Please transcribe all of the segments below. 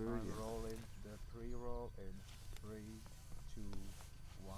through again. Rolling the pre-roll in 3, 2, 1.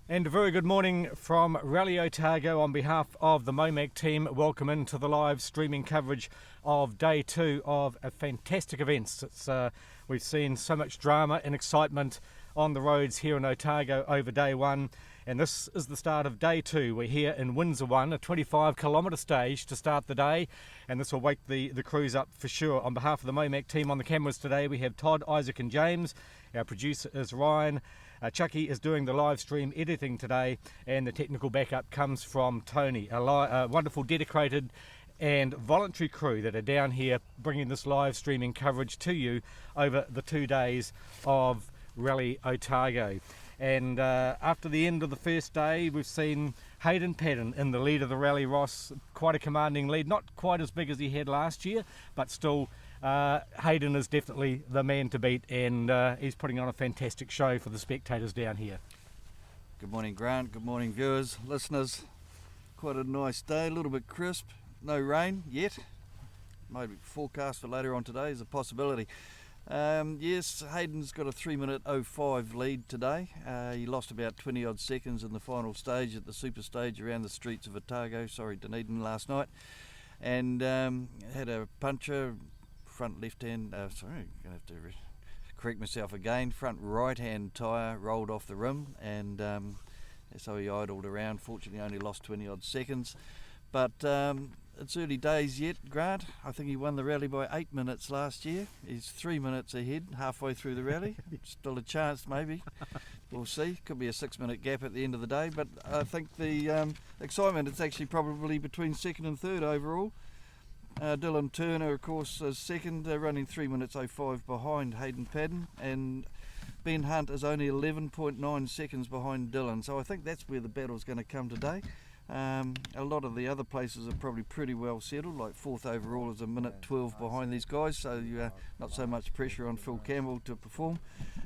And a very good morning from Rally Otago on behalf of the MoMac team. Welcome into the live streaming coverage of day 2 of a fantastic event. We've seen so much drama and excitement on the roads here in Otago over day 1, and this is the start of day 2. We're here in Windsor 1, a 25-kilometre stage to start the day, and this will wake the crews up for sure. On behalf of the MoMac team on the cameras today, we have Todd, Isaac and James. Our producer is Ryan. Chucky is doing the live stream editing today, and the technical backup comes from Tony, a wonderful dedicated and voluntary crew that are down here bringing this live streaming coverage to you over the 2 days of Rally Otago. And after the end of the first day, we've seen Hayden Paddon in the lead of the rally. Ross, quite a commanding lead, not quite as big as he had last year, but still Hayden is definitely the man to beat, and he's putting on a fantastic show for the spectators down here. Good morning, Grant. Good morning, viewers, listeners. Quite a nice day, a little bit crisp. No rain yet. Maybe forecast for later on today is a possibility. Yes, Hayden's got a 3-minute 05 lead today. He lost about 20 odd seconds in the final stage at the super stage around the streets of Dunedin last night, and had a puncture, front left hand, sorry, I'm going to have to correct myself again, front right hand tyre rolled off the rim, and so he idled around. Fortunately only lost 20 odd seconds, but it's early days yet, Grant. I think he won the rally by 8 minutes last year. He's 3 minutes ahead halfway through the rally. Still a chance, maybe. We'll see. Could be a 6-minute gap at the end of the day, but I think the excitement, it's actually probably between second and third overall. Dylan Turner, of course, is second, running 3 minutes 05 behind Hayden Paddon, and Ben Hunt is only 11.9 seconds behind Dylan. So I think that's where the battle's going to come today. A lot of the other places are probably pretty well settled, like 4th overall is a minute 12 behind these guys, so not so much pressure on Phil Campbell to perform.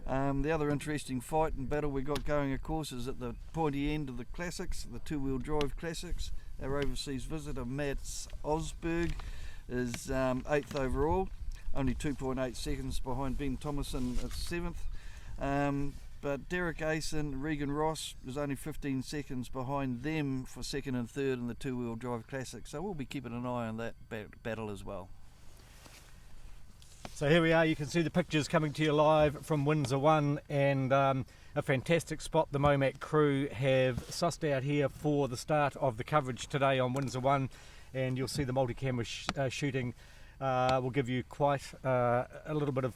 The other interesting fight and battle we got going, of course, is at the pointy end of the classics, the 2-wheel drive classics. Our overseas visitor Mats Osberg is 8th overall, only 2.8 seconds behind Ben Thomason at 7th. But Derek Asen, Regan Ross is only 15 seconds behind them for 2nd and 3rd in the 2-wheel drive classic. So we'll be keeping an eye on that battle as well. So here we are, you can see the pictures coming to you live from Windsor 1, and a fantastic spot the MoMac crew have sussed out here for the start of the coverage today on Windsor 1, and you'll see the multi-camera shooting will give you quite a little bit of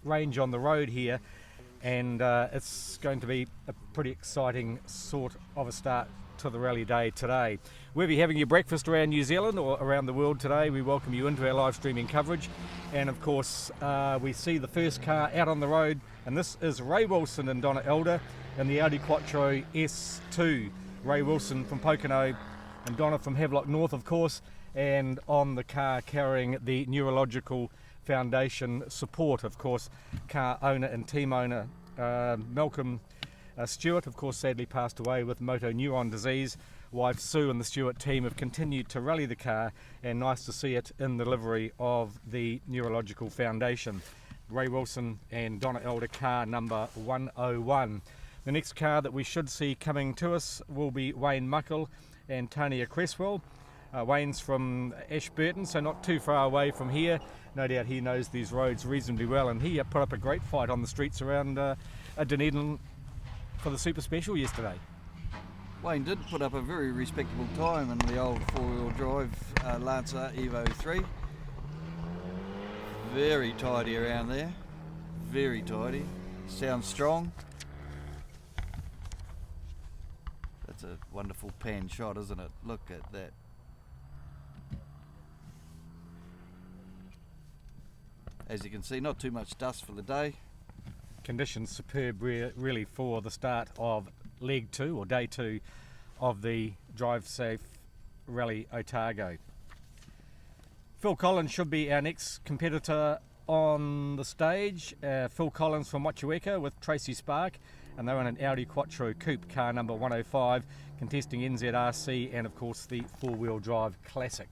range on the road here. And it's going to be a pretty exciting sort of a start to the rally day today. We'll be having your breakfast around New Zealand or around the world today. We welcome you into our live streaming coverage, and of course we see the first car out on the road, and this is Ray Wilson and Donna Elder in the Audi Quattro S2. Ray Wilson from Pocono and Donna from Havelock North, of course, and on the car carrying the Neurological Foundation support, of course, car owner and team owner Malcolm Stewart, of course, sadly passed away with motor neuron disease. Wife Sue and the Stewart team have continued to rally the car, and nice to see it in the livery of the Neurological Foundation. Ray Wilson and Donna Elder, car number 101. The next car that we should see coming to us will be Wayne Muckle and Tania Cresswell. Wayne's from Ashburton, so not too far away from here. No doubt he knows these roads reasonably well, and he put up a great fight on the streets around Dunedin for the Super Special yesterday. Wayne did put up a very respectable time in the old 4-wheel drive Lancer Evo 3. Very tidy around there, very tidy. Sounds strong. That's a wonderful pan shot, isn't it? Look at that. As you can see, not too much dust for the day. Conditions superb really for the start of leg 2 or day 2 of the Drive Safe Rally Otago. Phil Collins should be our next competitor on the stage. Phil Collins from Motueka with Tracy Spark, and they're on an Audi Quattro Coupe, car number 105, contesting NZRC and of course the 4-wheel drive Classic.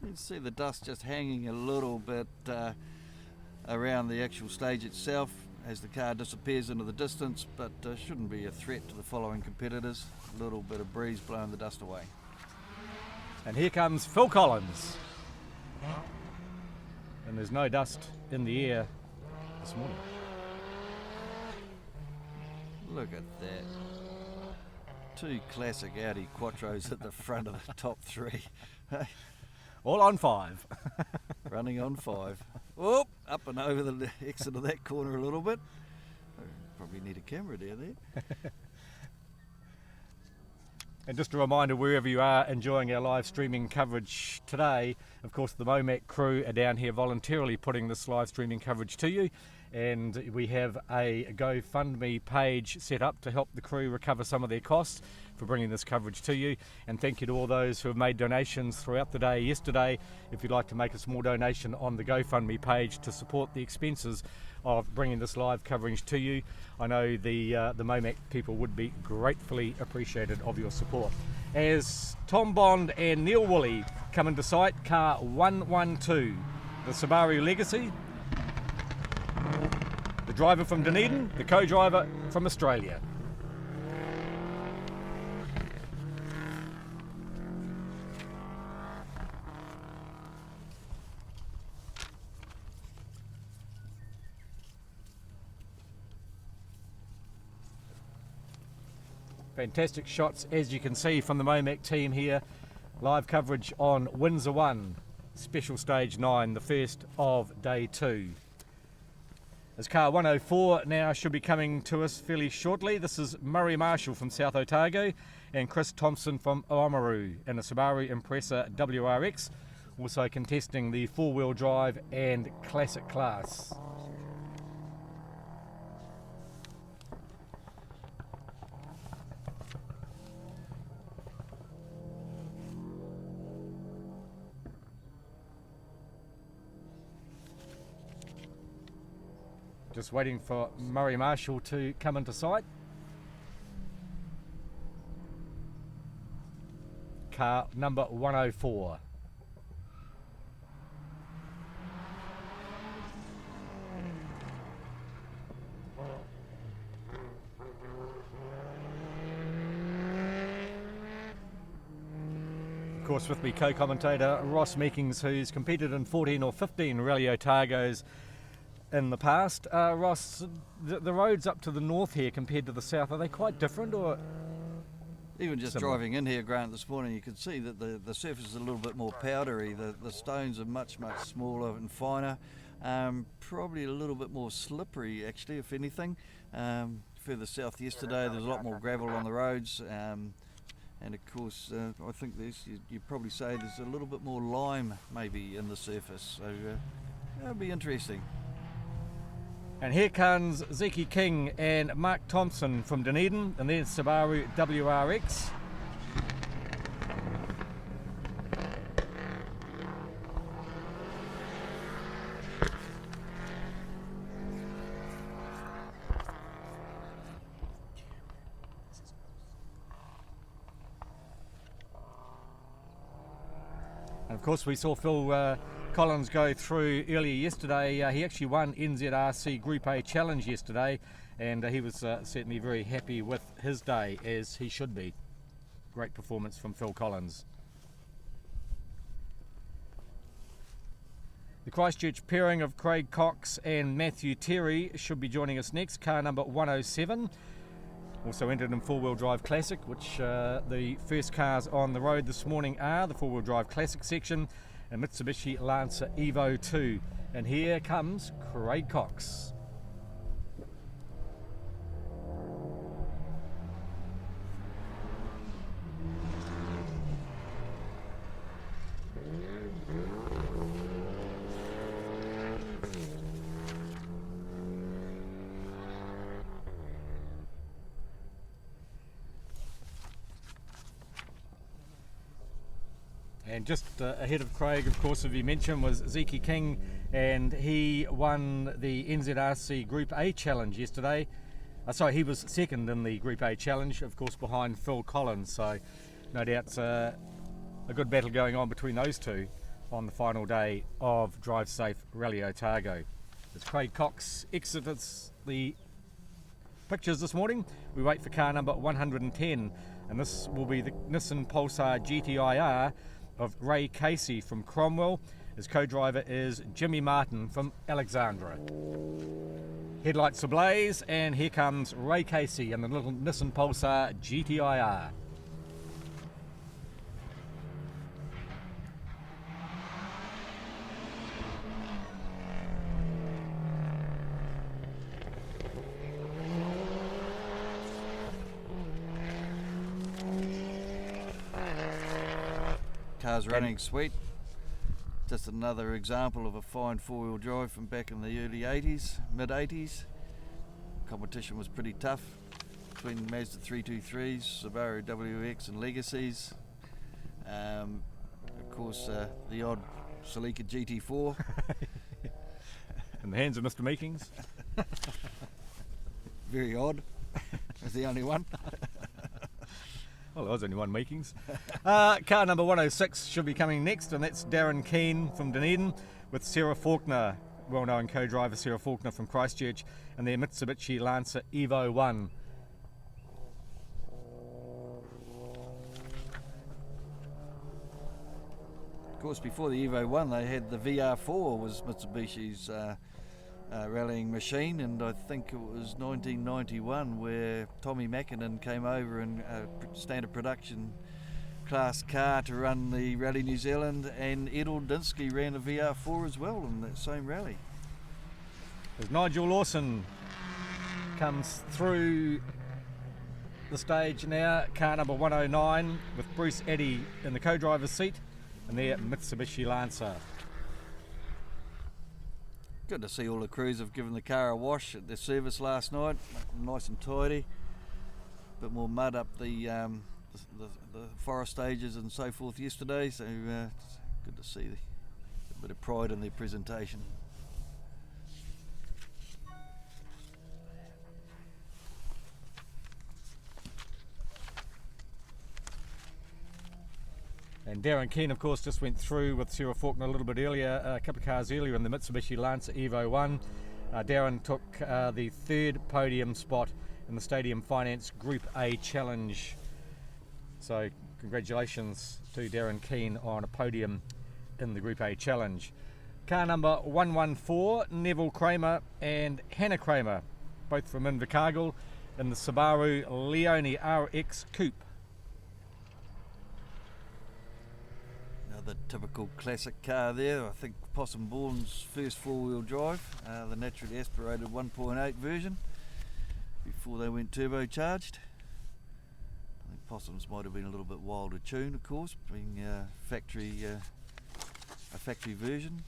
You can see the dust just hanging a little bit around the actual stage itself as the car disappears into the distance, but shouldn't be a threat to the following competitors. A little bit of breeze blowing the dust away. And here comes Phil Collins. And there's no dust in the air this morning. Look at that. 2 classic Audi Quattros at the front of the top 3. All on 5. Running on 5. Whoop, up and over the exit of that corner a little bit. Probably need a camera down there. And just a reminder, wherever you are enjoying our live streaming coverage today, of course the MoMac crew are down here voluntarily putting this live streaming coverage to you, and we have a GoFundMe page set up to help the crew recover some of their costs for bringing this coverage to you. And thank you to all those who have made donations throughout the day yesterday. If you'd like to make a small donation on the GoFundMe page to support the expenses of bringing this live coverage to you, I know the MoMac people would be gratefully appreciated of your support. As Tom Bond and Neil Woolley come into sight, car 112, the Subaru Legacy, the driver from Dunedin, the co-driver from Australia. Fantastic shots, as you can see, from the MoMac team here. Live coverage on Windsor 1, Special Stage 9, the first of day 2. As car 104 now should be coming to us fairly shortly. This is Murray Marshall from South Otago and Chris Thompson from Oamaru in a Subaru Impreza WRX, also contesting the 4-wheel drive and Classic class. Just waiting for Murray Marshall to come into sight. Car number 104. Of course, with me co-commentator Ross Meekings, who's competed in 14 or 15 Rally Otagos in the past. Ross, the roads up to the north here compared to the south, are they quite different, or even just similar? driving in here, Grant, this morning, you can see that the surface is a little bit more powdery. The stones are much smaller and finer, probably a little bit more slippery actually, if anything. Further south yesterday there's a lot more gravel on the roads, and of course I think you'd probably say there's a little bit more lime maybe in the surface, so that'll be interesting. And here comes Zeki King and Mark Thompson from Dunedin, and then Subaru WRX. And of course we saw Phil Collins go through earlier yesterday. He actually won NZRC Group A Challenge yesterday, and he was certainly very happy with his day, as he should be. Great performance from Phil Collins. The Christchurch pairing of Craig Cox and Matthew Terry should be joining us next. Car number 107. Also entered in 4-wheel drive Classic, which the first cars on the road this morning are the 4-wheel drive Classic section and Mitsubishi Lancer Evo 2. And here comes Craig Cox. And just ahead of Craig, of course, as you mentioned, was Zeke King, and he won the NZRC Group A Challenge yesterday. Sorry, he was second in the Group A Challenge, of course, behind Phil Collins. So no doubt a good battle going on between those two on the final day of Drive Safe Rally Otago. As Craig Cox exits the pictures this morning, we wait for car number 110, and this will be the Nissan Pulsar GTIR of Ray Casey from Cromwell. His co-driver is Jimmy Martin from Alexandra. Headlights ablaze, and here comes Ray Casey and the little Nissan Pulsar GTIR. Car's running sweet. Just another example of a fine four-wheel drive from back in the early 80s, mid-80s. Competition was pretty tough between Mazda 323s, Subaru WX and Legacies. Of course, the odd Celica GT4. In the hands of Mr. Meekings. Very odd. That's the only one. Well, there was only one Meekings. Car number 106 should be coming next, and that's Darren Keane from Dunedin with Sarah Faulkner, well-known co-driver Sarah Faulkner from Christchurch, and their Mitsubishi Lancer Evo 1. Of course, before the Evo 1, they had the VR4, was Mitsubishi's rallying machine, and I think it was 1991 where Tommy Mackinnon came over in a standard production class car to run the Rally New Zealand, and Ed Aldinsky ran a VR4 as well in that same rally. As Nigel Lawson comes through the stage now, car number 109 with Bruce Eddy in the co-driver's seat, and their Mitsubishi Lancer. Good to see all the crews have given the car a wash at their service last night, nice and tidy. Bit more mud up the forest stages and so forth yesterday, so it's good to see a bit of pride in their presentation. And Darren Keane, of course, just went through with Sarah Faulkner a little bit earlier, a couple of cars earlier in the Mitsubishi Lancer Evo 1. Darren took the third podium spot in the Stadium Finance Group A Challenge. So congratulations to Darren Keane on a podium in the Group A Challenge. Car number 114, Neville Kramer and Hannah Kramer, both from Invercargill, in the Subaru Leone RX Coupe. The typical classic car there, I think Possum Born's first four-wheel drive, the naturally aspirated 1.8 version before they went turbocharged. I think Possums might have been a little bit wilder tuned, of course, being a factory version.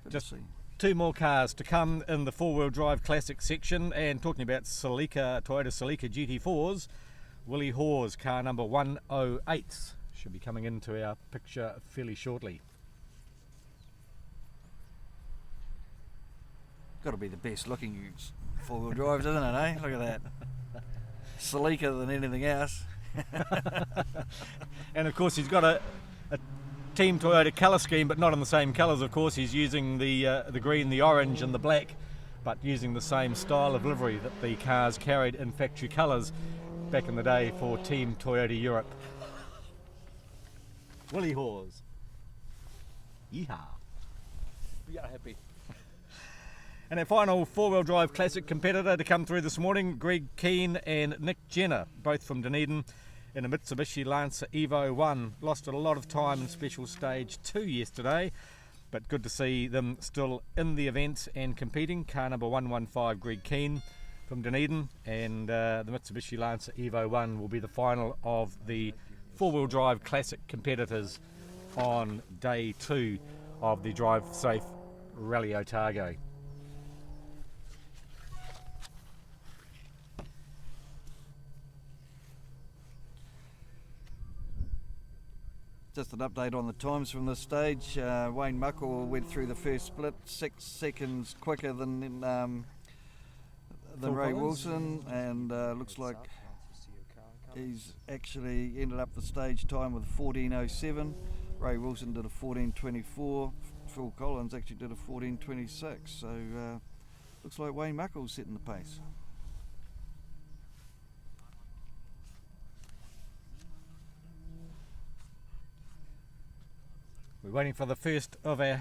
Good Just to see. two more cars to come in the four-wheel drive classic section, and talking about Toyota Celica GT4s, Willie Hawes, car number 108, should be coming into our picture fairly shortly. Got to be the best looking four-wheel drives, isn't it, eh? Look at that. Sleeker than anything else. And of course he's got a Team Toyota colour scheme, but not in the same colours, of course. He's using the green, the orange and the black, but using the same style of livery that the cars carried in factory colours back in the day for Team Toyota Europe. Willie Hawes. Yeehaw. Yeah, happy. And our final four-wheel drive classic competitor to come through this morning, Greg Keane and Nick Jenner, both from Dunedin, in a Mitsubishi Lancer Evo 1. Lost a lot of time in Special Stage 2 yesterday, but good to see them still in the event and competing. Car number 115, Greg Keane from Dunedin, and the Mitsubishi Lancer Evo 1 will be the final of the four-wheel drive classic competitors on day 2 of the Drive Safe Rally Otago. Just an update on the times from this stage. Wayne Muckle went through the first split 6 seconds quicker than Ray Wilson, and looks like he's actually ended up the stage time with 14:07. Ray Wilson did a 14:24. Phil Collins actually did a 14:26. So looks like Wayne Muckle's setting the pace. We're waiting for the first of our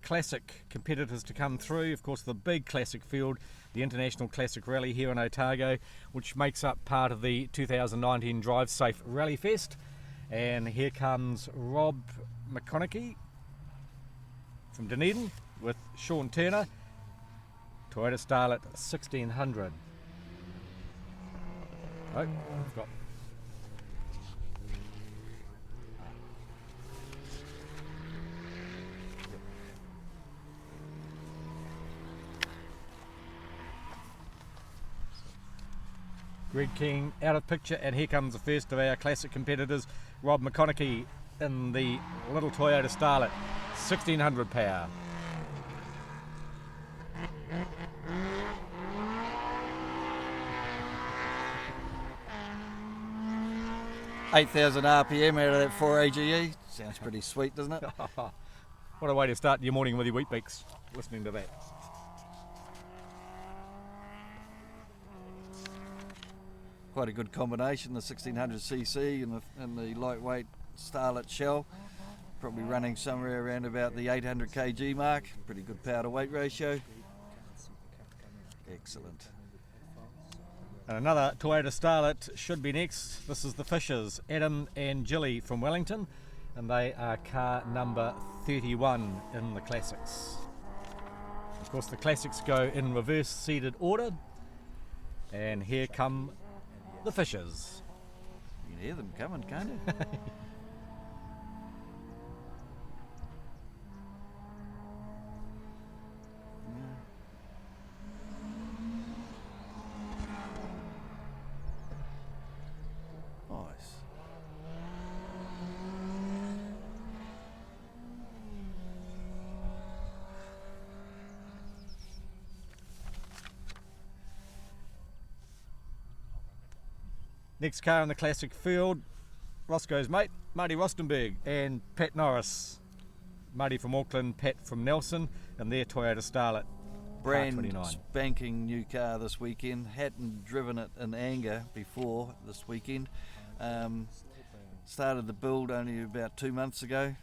Classic competitors to come through. Of course, the big Classic field, the International Classic Rally here in Otago, which makes up part of the 2019 Drive Safe Rally Fest. And here comes Rob McConaughey from Dunedin with Sean Turner, Toyota Starlet 1600. Oh, we've got Greg King out of picture, and here comes the first of our Classic competitors, Rob McConaughey in the little Toyota Starlet 1600 power. $8,000 RPM out of that 4 AGE. Sounds pretty sweet, doesn't it? What a way to start your morning with your Wheat Beaks, listening to that. Quite a good combination, the 1600cc and the lightweight Starlet shell. Probably running somewhere around about the 800 kg mark. Pretty good power to weight ratio. Excellent. And another Toyota Starlet should be next. This is the Fishers, Adam and Gilly from Wellington, and they are car number 31 in the Classics. Of course, the Classics go in reverse seated order, and here come the Fishers. You can hear them coming, can't you? Nice. Next car in the Classic field, Roscoe's mate, Marty Rostenberg, and Pat Norris. Marty from Auckland, Pat from Nelson, and their Toyota Starlet. Brand 29. spanking new car this weekend. Hadn't driven it in anger before this weekend. Started the build only about 2 months ago.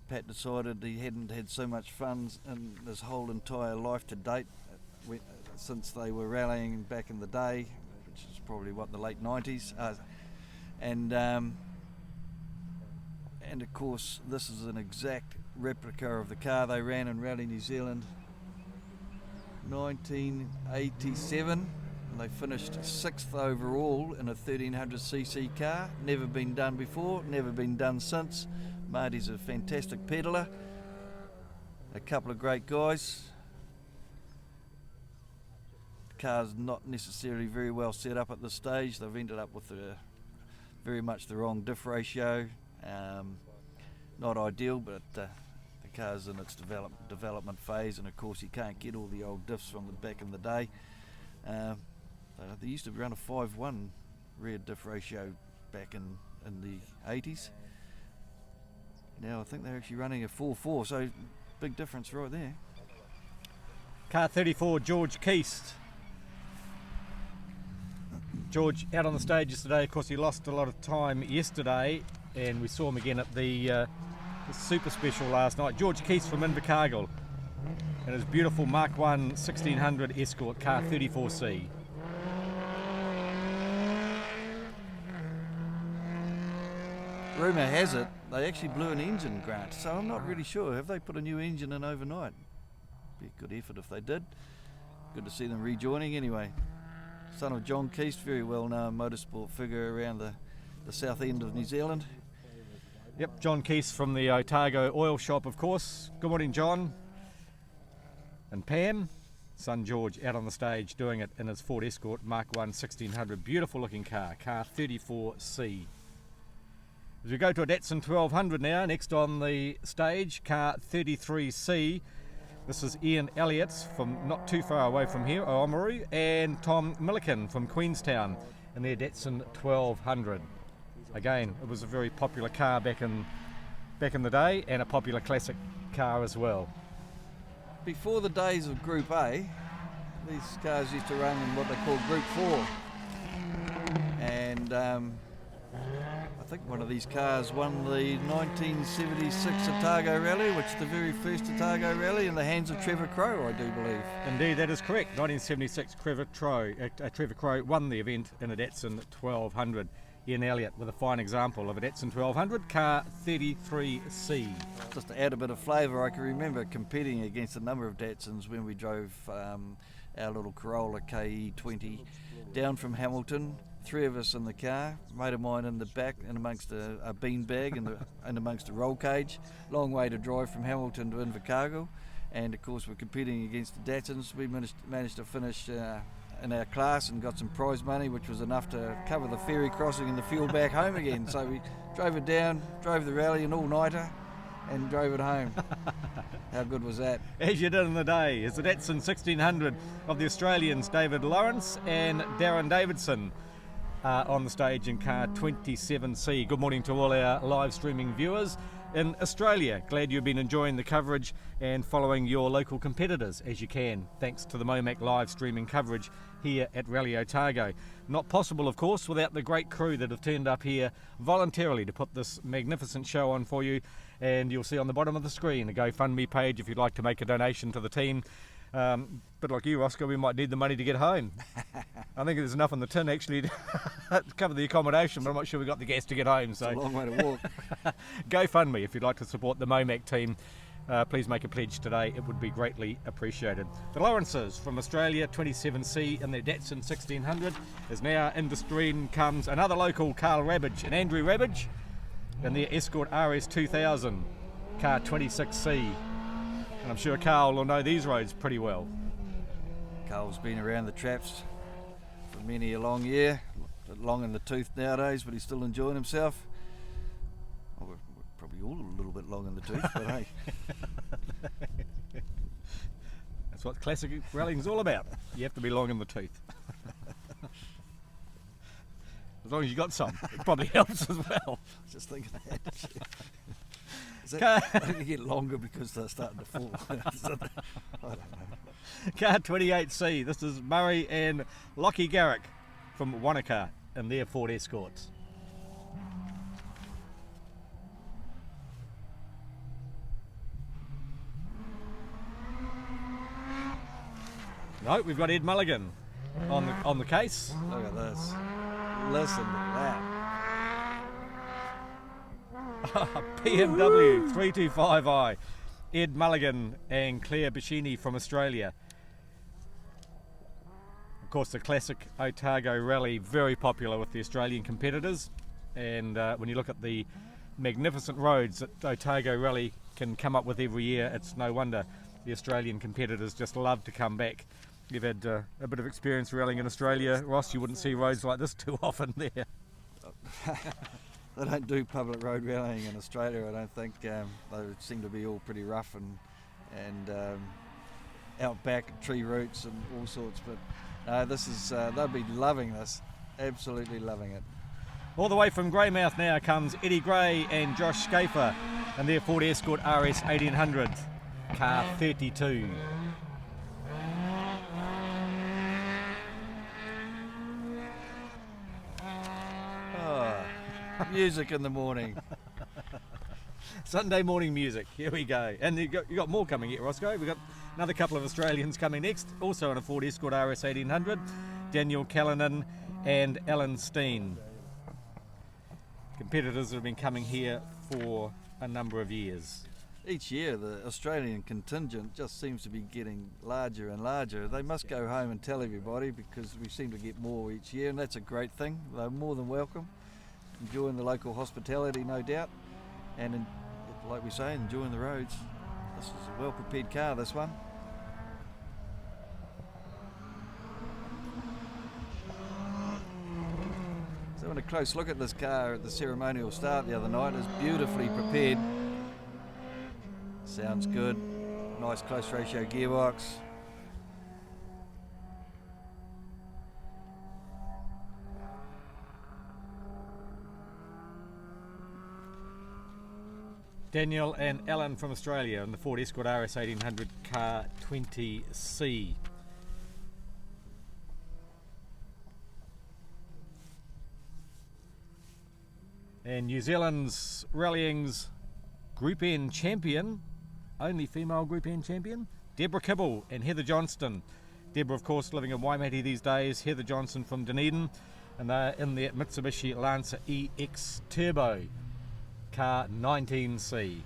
Pat decided he hadn't had so much fun in his whole entire life to date since they were rallying back in the day, which is probably what, the late 90s. And of course this is an exact replica of the car they ran in Rally New Zealand 1987, and they finished 6th overall in a 1300cc car. Never been done before, never been done since. Marty's a fantastic peddler, a couple of great guys. The car's not necessarily very well set up at this stage. They've ended up with very much the wrong diff ratio. Not ideal, but the car's in its development phase, and of course you can't get all the old diffs from the back in the day. They used to run a 5:1 rear diff ratio back in the 80s. Now I think they're actually running a 4:4, so big difference right there. Car 34, George Keast. George out on the stage yesterday. Of course, he lost a lot of time yesterday, and we saw him again at the Super Special last night. George Keast from Invercargill and his beautiful Mark 1 1600 Escort, car 34C. Rumour has it they actually blew an engine, Grant, so I'm not really sure. Have they put a new engine in overnight? Be a good effort if they did. Good to see them rejoining anyway. Son of John Keast, very well known motorsport figure around the south end of New Zealand. Yep, John Keast from the Otago oil shop, of course. Good morning, John. And Pam, son George, out on the stage doing it in his Ford Escort Mark 1 1600. Beautiful looking car, car 34C. As we go to a Datsun 1200 now, next on the stage, car 33C. This is Ian Elliott from not too far away from here, Oamaru, and Tom Milliken from Queenstown in their Datsun 1200. Again, it was a very popular car back in the day, and a popular classic car as well. Before the days of Group A, these cars used to run in what they call Group 4. And I think one of these cars won the 1976 Otago Rally, which is the very first Otago Rally, in the hands of Trevor Crowe, I do believe. Indeed, that is correct. 1976 Trevor Crowe won the event in a Datsun 1200. Ian Elliott with a fine example of a Datsun 1200, car 33C. Just to add a bit of flavour, I can remember competing against a number of Datsuns when we drove our little Corolla KE20 down from Hamilton. 3 of us in the car, mate of mine in the back and amongst a bean bag and amongst a roll cage. Long way to drive from Hamilton to Invercargill, and of course we're competing against the Datsuns. We managed to finish in our class and got some prize money, which was enough to cover the ferry crossing and the fuel back home again. So we drove it down, drove the rally an all-nighter, and drove it home. How good was that? As you did in the day, is the Datsun 1600 of the Australians David Lawrence and Darren Davidson on the stage in car 27C. Good morning to all our live streaming viewers in Australia. Glad you've been enjoying the coverage and following your local competitors as you can, thanks to the MoMac live streaming coverage here at Rally Otago. Not possible, of course, without the great crew that have turned up here voluntarily to put this magnificent show on for you. And you'll see on the bottom of the screen a GoFundMe page if you'd like to make a donation to the team. But like you, Roscoe, we might need the money to get home. I think there's enough in the tin actually to cover the accommodation, but I'm not sure we've got the gas to get home. So it's a long way to walk. GoFundMe if you'd like to support the MoMac team. Please make a pledge today, it would be greatly appreciated. The Lawrences from Australia, 27C in their Datsun 1600, is now in the stream comes another local, Carl Rabbage and Andrew Rabbage, in their Escort RS 2000, car 26C. And I'm sure Carl will know these roads pretty well. Carl's been around the traps for many a long year, long in the tooth nowadays, but he's still enjoying himself. Well, we're probably all a little bit long in the tooth, but hey. That's what classic rallying's all about. You have to be long in the tooth. As long as you got some, it probably helps as well. Just thinking that. Is that going to get longer because they're starting to fall? I don't know. Car 28C, this is Murray and Lockie Garrick from Wanaka in their Ford Escorts. No, we've got Ed Mulligan on the case. Look at this. Listen to that. BMW 325i. Ed Mulligan and Claire Bashini from Australia. Of course, the classic Otago Rally, very popular with the Australian competitors. And when you look at the magnificent roads that Otago Rally can come up with every year, it's no wonder the Australian competitors just love to come back. You've had a bit of experience rallying in Australia, Ross. You wouldn't see roads like this too often there. They don't do public road rallying in Australia, I don't think. They seem to be all pretty rough and outback tree roots and all sorts. But no, this is they'll be loving this, absolutely loving it. All the way from Greymouth now comes Eddie Gray and Josh Schaefer and their Ford Escort RS 1800, car 32. Music in the morning. Sunday morning music, here we go. And you got more coming here, Roscoe. We've got another couple of Australians coming next, also in a Ford Escort RS 1800, Daniel Callanan and Alan Steen. Competitors that have been coming here for a number of years. Each year the Australian contingent just seems to be getting larger and larger. They must go home and tell everybody, because we seem to get more each year, and that's a great thing. They're more than welcome. Enjoying the local hospitality, no doubt, and like we say, enjoying the roads. This is a well prepared car, this one. Is that one having a close look at this car at the ceremonial start the other night. It's beautifully prepared. Sounds good. Nice close ratio gearbox. Daniel and Alan from Australia in the Ford Escort RS 1800 Car 20C. And New Zealand's rallying's Group N champion, only female Group N champion, Deborah Kibble and Heather Johnston. Deborah, of course, living in Waimate these days. Heather Johnston from Dunedin, and they're in their Mitsubishi Lancer EX Turbo Car 19C.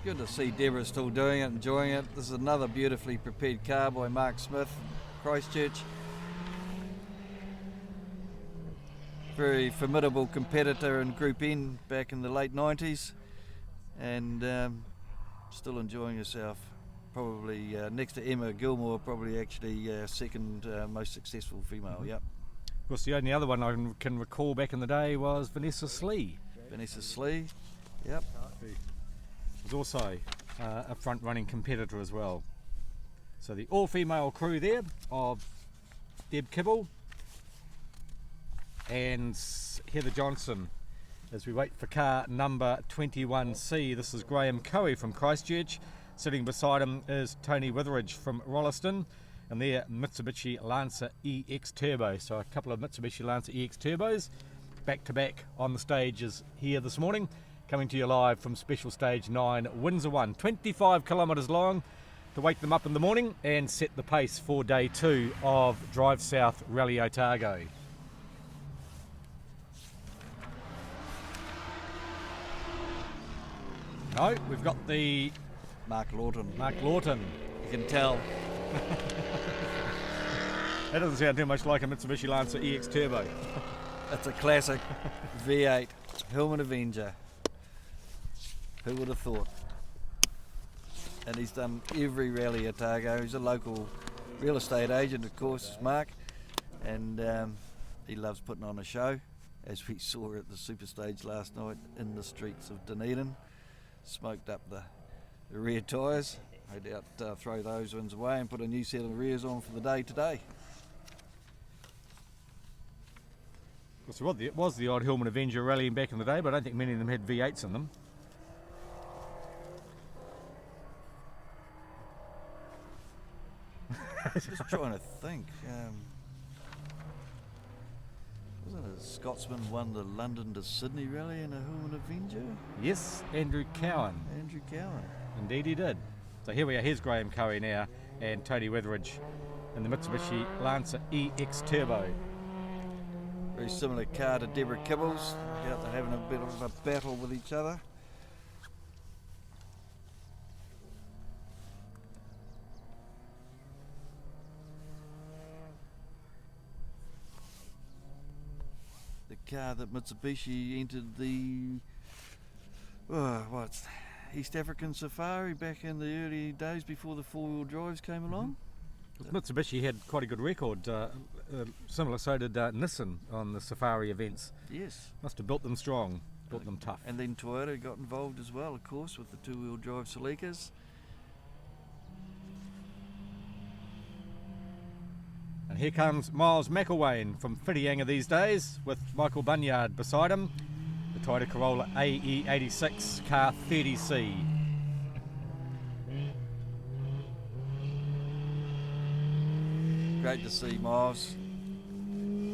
Good to see Deborah still doing it, enjoying it. This is another beautifully prepared car by Mark Smith, Christchurch. Very formidable competitor in Group N back in the late 90s, and still enjoying herself. Probably next to Emma Gilmore, probably actually second most successful female. Yep. Of course, the only other one I can recall back in the day was Vanessa Slee. Vanessa Slee, yep. Was also a front-running competitor as well. So the all-female crew there of Deb Kibble and Heather Johnson as we wait for car number 21C. This is Graham Coe from Christchurch. Sitting beside him is Tony Witheridge from Rolleston, and their Mitsubishi Lancer EX Turbo. So a couple of Mitsubishi Lancer EX Turbos back to back on the stages here this morning, coming to you live from Special Stage 9 Windsor 1, 25 kilometres long, to wake them up in the morning and set the pace for day 2 of Drive South Rally Otago. No, we've got the Mark Lawton. Mark Lawton. You can tell. That doesn't sound too much like a Mitsubishi Lancer EX Turbo. That's a classic V8 Hillman Avenger. Who would have thought? And he's done every rally at Otago. He's a local real estate agent, of course, Mark, and he loves putting on a show, as we saw at the Super Stage last night in the streets of Dunedin. Smoked up the rear tyres. No doubt throw those ones away and put a new set of rears on for the day today. So it was the odd Hillman Avenger rallying back in the day, but I don't think many of them had V8s in them. Just trying to think. Wasn't a Scotsman won the London to Sydney rally in a Hillman Avenger? Yes, Andrew Cowan. Andrew Cowan. Indeed he did. So here we are, here's Graham Coe now, and Tony Witheridge in the Mitsubishi Lancer EX Turbo. Very similar car to Deborah Kibble's. They're having a bit of a battle with each other. The car that Mitsubishi entered the East African Safari back in the early days before the four-wheel drives came along. Mitsubishi had quite a good record, similar so did Nissan on the Safari events. Yes. Must have built them strong, built them tough. And then Toyota got involved as well, of course, with the two-wheel drive Celica's. And here comes Miles McElwain from Whitianga these days, with Michael Bunyard beside him, the Toyota Corolla AE86 Car 30C. Great to see Miles.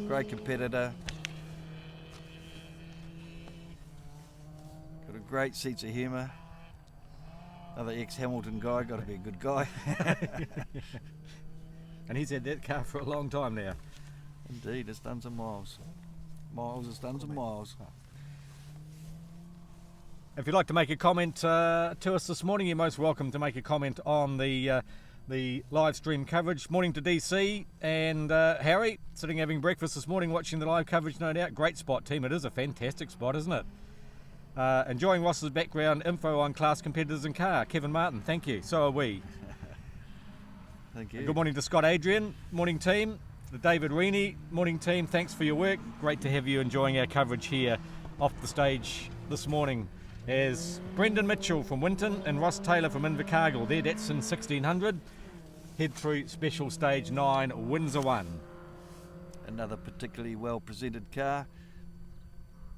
Great competitor. Got a great sense of humour. Another ex-Hamilton guy, got to be a good guy. And he's had that car for a long time now. Indeed, it's done some miles. Miles has done some miles. If you'd like to make a comment to us this morning, you're most welcome to make a comment on the live stream coverage. Morning to DC and Harry, sitting having breakfast this morning, watching the live coverage, no doubt. Great spot, team. It is a fantastic spot, isn't it? Enjoying Ross's background info on class competitors and car. Kevin Martin, thank you. So are we. Thank you. Good morning to Scott Adrian, morning team. The David Reaney, morning team, thanks for your work. Great to have you enjoying our coverage here off the stage this morning. As Brendan Mitchell from Winton and Ross Taylor from Invercargill, their Datsun 1600, head through special stage 9, Windsor 1. Another particularly well presented car.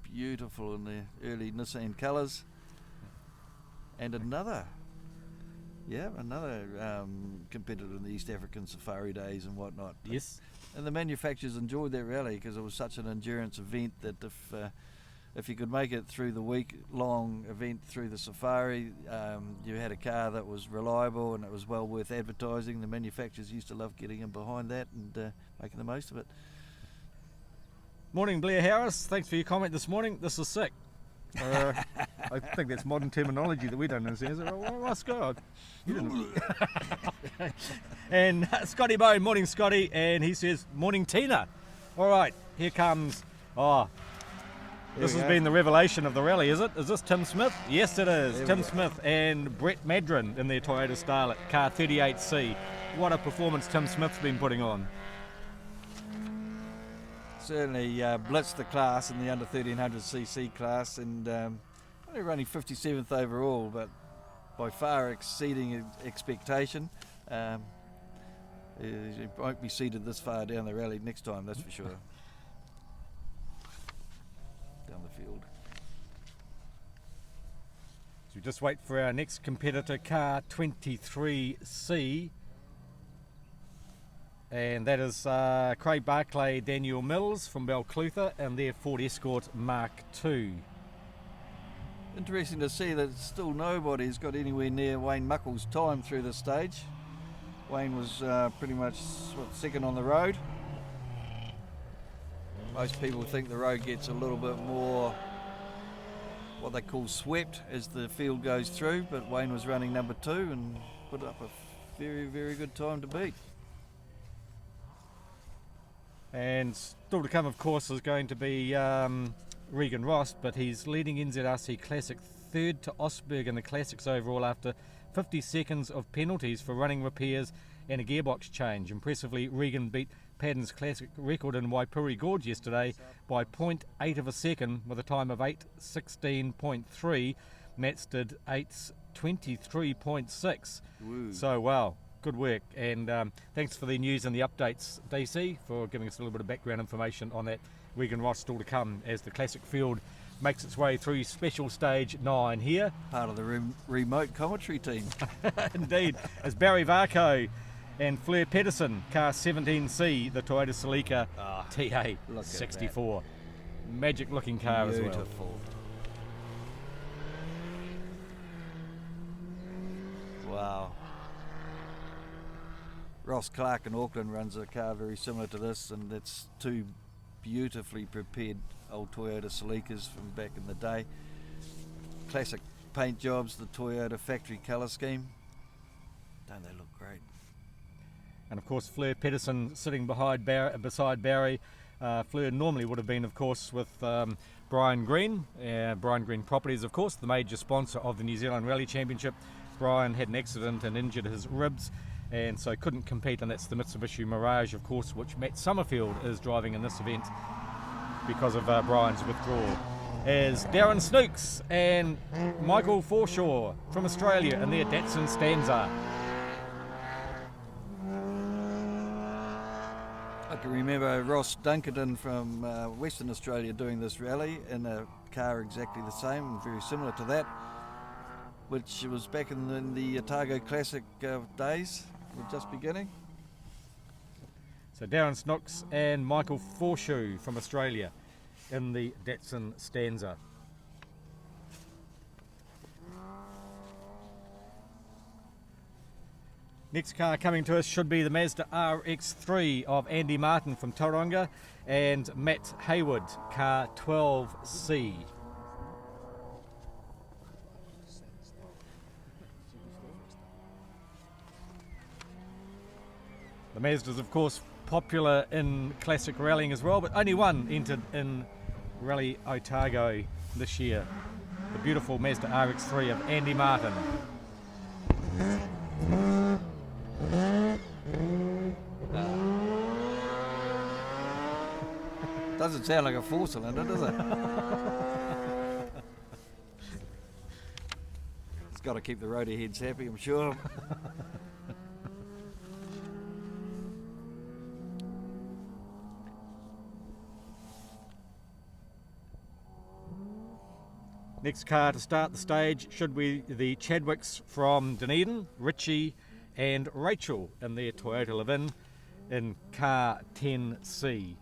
Beautiful in the early Nissan colours. And another competitor in the East African Safari Days and whatnot. Yes. And the manufacturers enjoyed that rally because it was such an endurance event that if you could make it through the week-long event through the safari, you had a car that was reliable and it was well worth advertising. The manufacturers used to love getting in behind that and making the most of it. Morning Blair Harris, thanks for your comment this morning. This is sick. I think that's modern terminology that we don't understand. What's God? You didn't. And Scotty Bone, morning Scotty, and he says, morning Tina. All right, here comes, this has been the revelation of the rally, is it? Is this Tim Smith? Yes it is, Tim Smith and Brett Madron in their Toyota Starlet, car 38C. What a performance Tim Smith's been putting on. Certainly blitzed the class in the under 1300cc class and only running 57th overall, but by far exceeding expectation. He won't be seated this far down the rally next time, that's for sure. Down the field. So we just wait for our next competitor, car 23C. And that is Craig Barclay, Daniel Mills from Balclutha and their Ford Escort Mark II. Interesting to see that still nobody's got anywhere near Wayne Muckle's time through this stage. Wayne was pretty much second on the road. Most people think the road gets a little bit more what they call swept as the field goes through, but Wayne was running number 2 and put up a very, very good time to beat. And still to come, of course, is going to be Regan Ross, but he's leading NZRC Classic third to Osberg in the Classics overall after 50 seconds of penalties for running repairs and a gearbox change. Impressively, Regan beat Paddon's Classic record in Waipuri Gorge yesterday by 0.8 of a second with a time of 8:16.3. Mats did 8:23.6. So, wow. Good work, and thanks for the news and the updates, DC, for giving us a little bit of background information on that. Regan Ross still to come as the Classic field makes its way through special stage 9 here. Part of the remote commentary team. Indeed, as Barry Varco and Fleur Pedersen, car 17C, the Toyota Celica TA 64. Magic looking car as well. Beautiful. Wow. Ross Clark in Auckland runs a car very similar to this, and it's 2 beautifully prepared old Toyota Celicas from back in the day. Classic paint jobs, the Toyota factory colour scheme. Don't they look great? And of course Fleur Pedersen sitting beside Barry. Fleur normally would have been, of course, with Brian Green. Brian Green Properties, of course, the major sponsor of the New Zealand Rally Championship. Brian had an accident and injured his ribs, and so couldn't compete, and that's the Mitsubishi Mirage, of course, which Matt Summerfield is driving in this event because of Brian's withdrawal. As Darren Snooks and Michael Forshaw from Australia in their Datsun Stanza. I can remember Ross Dunkerton from Western Australia doing this rally in a car exactly the same and very similar to that, which was back in the Otago Classic days. We're just beginning. So Darren Snooks and Michael Forshaw from Australia in the Datsun Stanza. Next car coming to us should be the Mazda RX-3 of Andy Martin from Tauranga and Matt Hayward, car 12C. The Mazda's, of course, popular in classic rallying as well, but only one entered in Rally Otago this year. The beautiful Mazda RX-3 of Andy Martin. Doesn't sound like a 4-cylinder, does it? It's got to keep the rotor heads happy, I'm sure. Next car to start the stage should be the Chadwicks from Dunedin, Richie and Rachel in their Toyota Live-In in car 10C.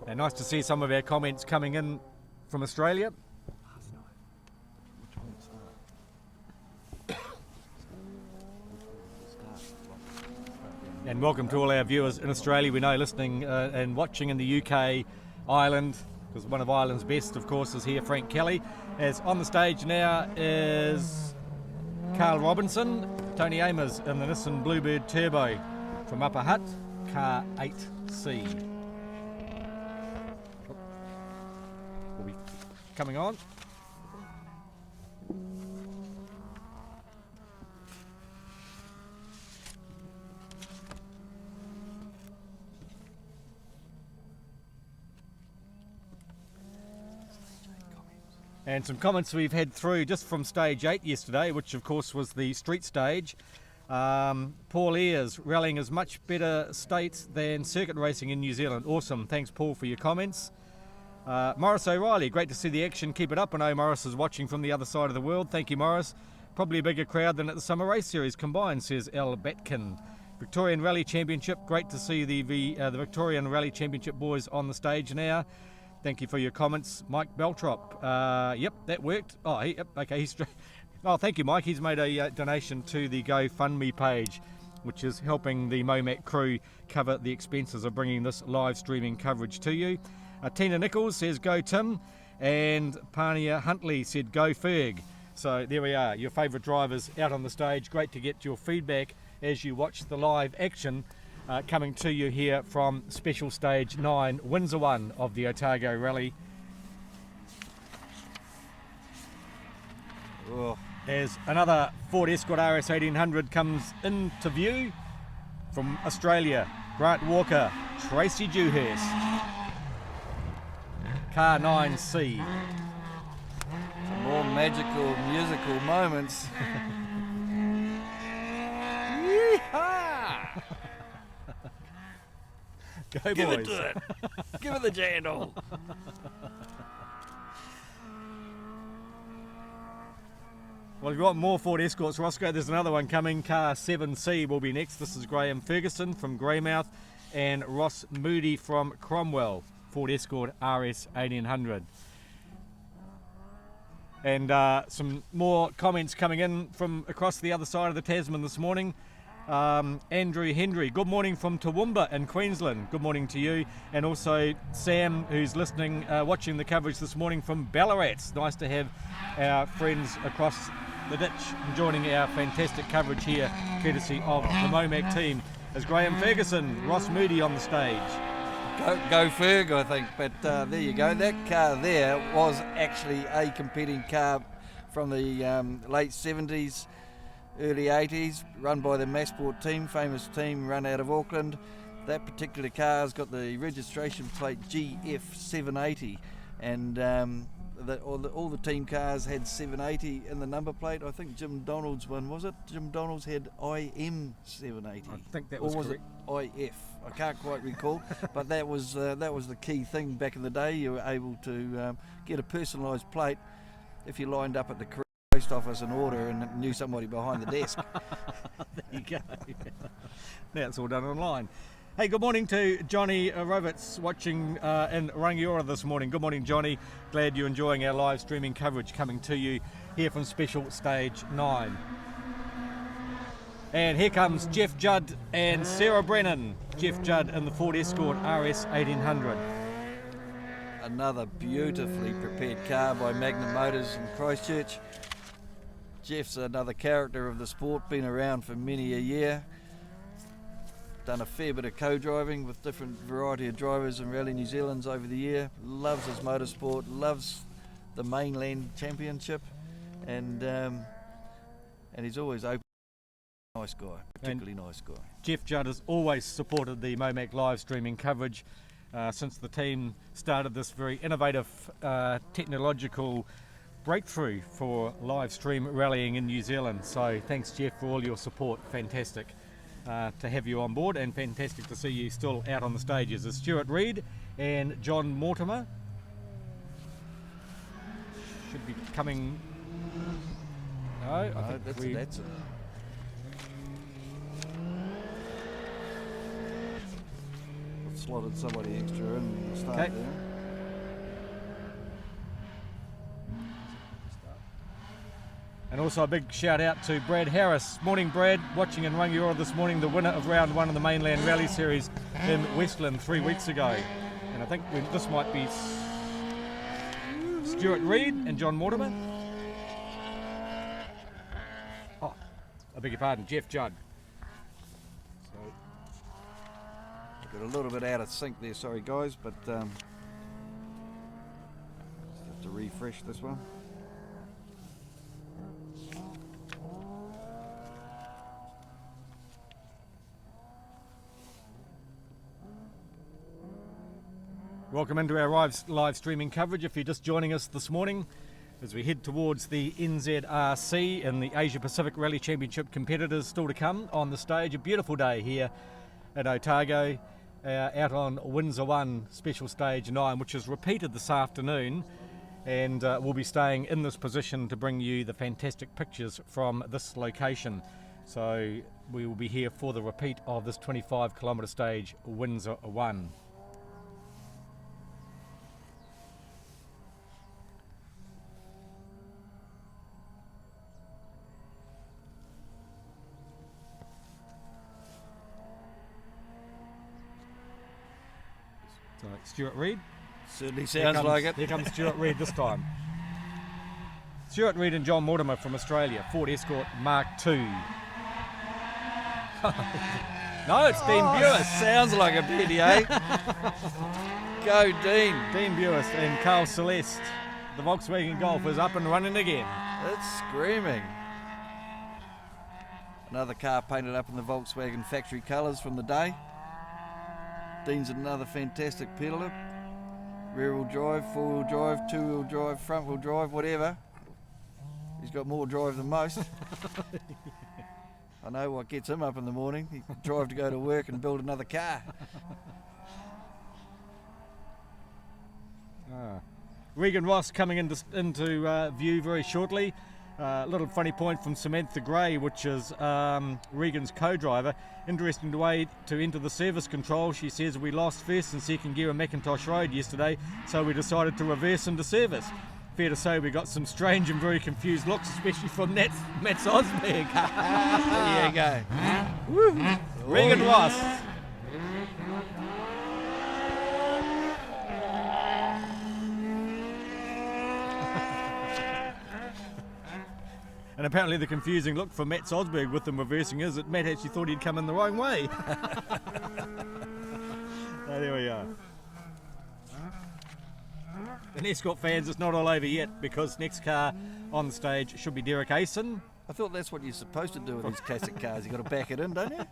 And nice to see some of our comments coming in from Australia. And welcome to all our viewers in Australia. We know listening and watching in the UK, Ireland, because one of Ireland's best, of course, is here, Frank Kelly. As on the stage now is Carl Robinson, Tony Amers in the Nissan Bluebird Turbo from Upper Hutt, car 8C. Will be coming on. And some comments we've had through just from stage 8 yesterday, which of course was the street stage. Paul Ayres, rallying is much better state than circuit racing in New Zealand. Awesome, thanks Paul for your comments. Morris O'Reilly, great to see the action, keep it up. I know Morris is watching from the other side of the world. Thank you, Morris. Probably a bigger crowd than at the Summer Race Series combined, says Al Batkin. Victorian Rally Championship, great to see the Victorian Rally Championship boys on the stage now. Thank you for your comments, Mike Beltrop. Yep, that worked. Oh, yep, okay. Oh, thank you, Mike. He's made a donation to the GoFundMe page, which is helping the MoMac crew cover the expenses of bringing this live streaming coverage to you. Tina Nichols says, go Tim, and Pania Huntley said, go Ferg. So there we are, your favourite drivers out on the stage. Great to get your feedback as you watch the live action coming to you here from Special Stage 9, Windsor 1 of the Otago Rally. Oh. As another Ford Escort RS 1800 comes into view from Australia, Grant Walker, Tracy Dewhurst, car 9C. Some more magical musical moments. Yeehaw! Go Give boys. it to it. Give it the jandle. Well, if you want more Ford Escorts, Roscoe, there's another one coming. Car 7C will be next. This is Graham Ferguson from Greymouth and Ross Moody from Cromwell. Ford Escort RS 1800. And some more comments coming in from across the other side of the Tasman this morning. Andrew Henry, good morning from Toowoomba in Queensland. Good morning to you. And also Sam, who's listening, watching the coverage this morning from Ballarat. It's nice to have our friends across the ditch joining our fantastic coverage here, courtesy of the MoMac team. As Graham Ferguson, Ross Moody on the stage. Go Ferg, I think, but there you go. That car there was actually a competing car from the late 70s, early 80s, run by the Massport team, famous team run out of Auckland. That particular car's got the registration plate GF780, and all the team cars had 780 in the number plate. I think Jim Donald's one, was it? Jim Donald's had IM780. I think that was correct. Or was it IF? I can't quite recall, but that was the key thing back in the day. You were able to get a personalised plate if you lined up at the post office in order and knew somebody behind the desk. There you go. Now it's all done online. Hey, good morning to Johnny Roberts watching in Rangiora this morning. Good morning, Johnny. Glad you're enjoying our live streaming coverage coming to you here from Special Stage 9. And here comes Jeff Judd and Sarah Brennan. Jeff Judd in the Ford Escort RS 1800. Another beautifully prepared car by Magnum Motors in Christchurch. Jeff's another character of the sport, been around for many a year. Done a fair bit of co-driving with different variety of drivers in Rally New Zealand's over the year. Loves his motorsport, loves the mainland championship, and he's always open Nice guy, particularly nice guy. Jeff Judd has always supported the MoMac live streaming coverage since the team started this very innovative technological breakthrough for live stream rallying in New Zealand. So thanks, Jeff, for all your support. Fantastic to have you on board, and fantastic to see you still out on the stages. It's Stuart Reid and John Mortimer. Should be coming. No, I think that's it. Slotted somebody extra in the start Okay. there. And also a big shout out to Brad Harris. Morning, Brad, watching in Rangiora this morning, the winner of round 1 of the Mainland Rally Series in Westland 3 weeks ago. And I think this might be Stuart Reid and John Mortimer. Oh, I beg your pardon, Jeff Judd. Got a little bit out of sync there, sorry guys, but just have to refresh this one. Welcome into our live streaming coverage. If you're just joining us this morning, as we head towards the NZRC and the Asia Pacific Rally Championship competitors still to come on the stage. A beautiful day here at Otago, out on Windsor 1 Special Stage 9, which is repeated this afternoon, and we'll be staying in this position to bring you the fantastic pictures from this location. So we will be here for the repeat of this 25 kilometre stage, Windsor 1. So Stuart Reid. Certainly sounds like it. Here comes Stuart Reid this time. Stuart Reid and John Mortimer from Australia, Ford Escort Mark II. No, it's Dean Bewis. Sounds like a PDA. Go Dean. Dean Bewis and Carl Celeste. The Volkswagen Golf is up and running again. It's screaming. Another car painted up in the Volkswagen factory colours from the day. Dean's another fantastic pedaler. Rear-wheel drive, four-wheel drive, two-wheel drive, front-wheel drive, whatever. He's got more drive than most. I know what gets him up in the morning. He can drive to go to work and build another car. Regan Ross coming into view very shortly. Little funny point from Samantha Gray, which is Regan's co-driver. Interesting way to enter the service control. She says we lost first and second gear on Macintosh Road yesterday, so we decided to reverse into service. Fair to say we got some strange and very confused looks, especially from Mats Osberg. There you go. Regan Ross. And apparently the confusing look for Mats Osberg with them reversing is that Matt actually thought he'd come in the wrong way. Oh, there we are. And Escort fans, it's not all over yet, because next car on the stage should be Derek Asen. I thought that's what you're supposed to do with these classic cars. You've got to back it in, don't you?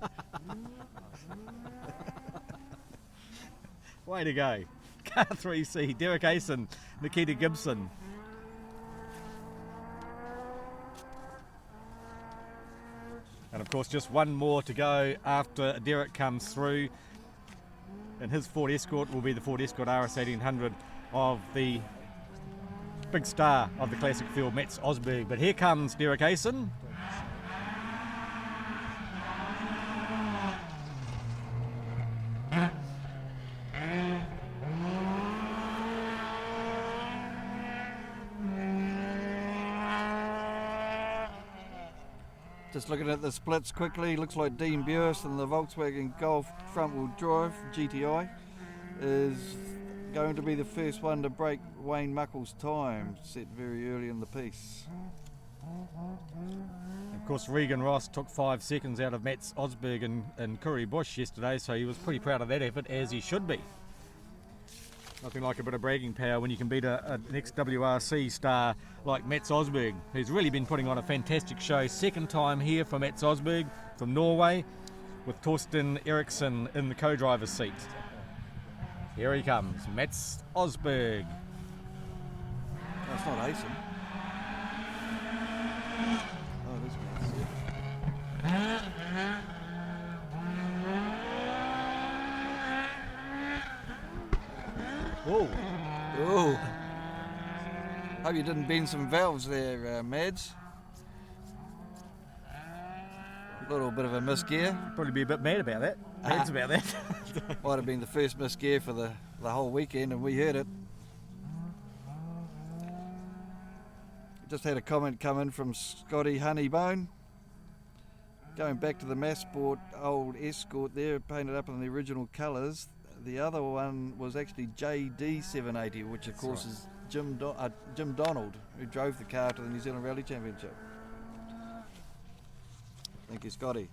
Way to go. Car 3C, Derek Asen, Nikita Gibson. And of course just one more to go after Derek comes through, and his Ford Escort will be the Ford Escort RS 1800 of the big star of the classic field, Mats Osberg. But here comes Derek Asen. Just looking at the splits quickly, looks like Dean Bewis and the Volkswagen Golf front-wheel drive GTI is going to be the first one to break Wayne Muckle's time, set very early in the piece. Of course, Regan Ross took 5 seconds out of Mats Osberg and Curry Bush yesterday, so he was pretty proud of that effort, as he should be. Nothing like a bit of bragging power when you can beat an ex-WRC star like Mats Osberg, who's really been putting on a fantastic show. Second time here for Mats Osberg from Norway, with Torsten Eriksson in the co-driver's seat. Here he comes, Mats Osberg. That's not Asen. Oh, it is Mats. Whoa. Oh. Hope you didn't bend some valves there, Mads. A little bit of a misgear. Probably be a bit mad about that. Mads about that. Might have been the first misgear for the whole weekend, and we heard it. Just had a comment come in from Scotty Honeybone. Going back to the Mass Sport old Escort there, painted up in the original colours. The other one was actually JD780, which of course is Jim Donald, who drove the car to the New Zealand Rally Championship. Thank you, Scotty.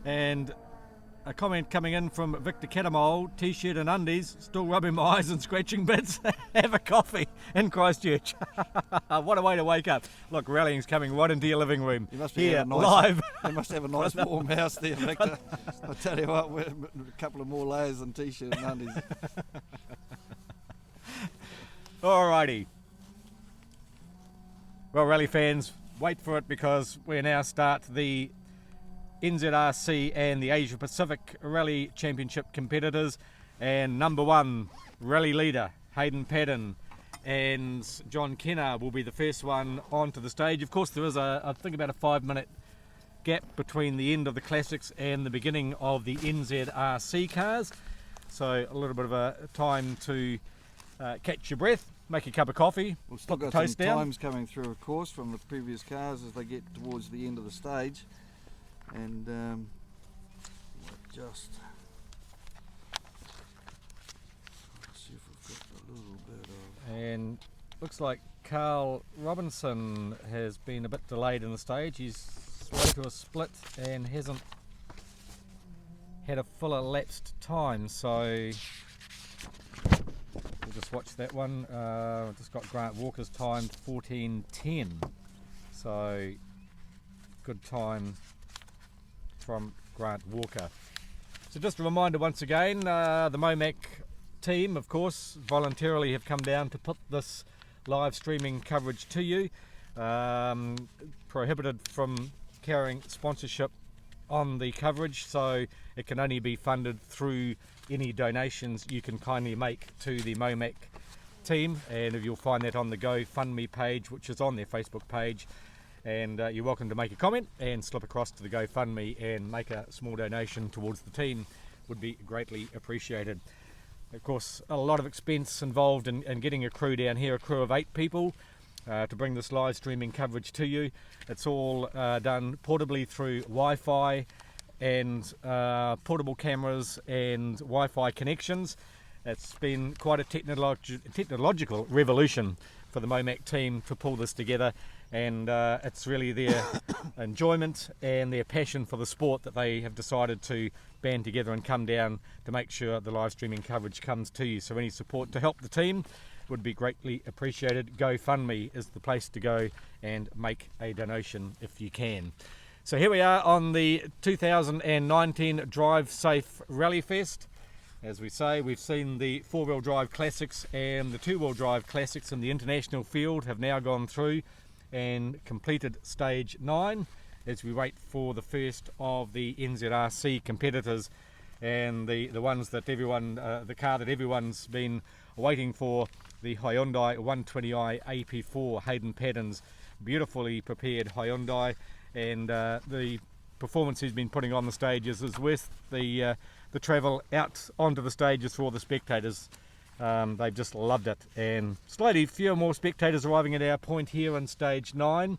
And a comment coming in from Victor Catamol, t-shirt and undies, still rubbing my eyes and scratching bits. Have a coffee in Christchurch. What a way to wake up. Look, rallying's coming right into your living room. You must be here, nice, live. You must have a nice warm house there, Victor. I'll tell you what, we're a couple of more layers than t-shirt and undies. Alrighty. Well, rally fans, wait for it, because we now start the NZRC and the Asia Pacific Rally Championship competitors, and number one rally leader Hayden Paddon and John Kenner will be the first one onto the stage. Of course, there is I think about a 5-minute gap between the end of the Classics and the beginning of the NZRC cars, so a little bit of a time to catch your breath, make a cup of coffee, We've still put the got toast some down. times coming through, of course, from the previous cars as they get towards the end of the stage. And just let's see if we've got a little bit of. And looks like Carl Robinson has been a bit delayed in the stage. He's slow to a split and hasn't had a full elapsed time, so we'll just watch that one. Just got Grant Walker's time, 14:10, so good time from Grant Walker. So just a reminder once again, the MoMac team, of course, voluntarily have come down to put this live streaming coverage to you. Prohibited from carrying sponsorship on the coverage, so it can only be funded through any donations you can kindly make to the MoMac team, and you'll find that on the GoFundMe page, which is on their Facebook page. And you're welcome to make a comment and slip across to the GoFundMe and make a small donation towards the team. Would be greatly appreciated. Of course, a lot of expense involved in getting a crew down here, a crew of 8 people, to bring this live streaming coverage to you. It's all done portably through Wi-Fi and portable cameras and Wi-Fi connections. It's been quite a technological revolution for the MoMac team to pull this together, and it's really their enjoyment and their passion for the sport that they have decided to band together and come down to make sure the live streaming coverage comes to you. So any support to help the team would be greatly appreciated. GoFundMe is the place to go and make a donation if you can. So here we are on the 2019 Drive Safe Rally Fest. As we say, we've seen the 4-wheel drive classics and the 2-wheel drive classics in the international field have now gone through and completed stage 9 as we wait for the first of the NZRC competitors, and the ones that everyone, the car that everyone's been waiting for, the Hyundai 120i AP4, Hayden Paddon's beautifully prepared Hyundai, and the performance he's been putting on the stages is worth the travel out onto the stages for all the spectators. They've just loved it, and slightly fewer more spectators arriving at our point here on stage 9.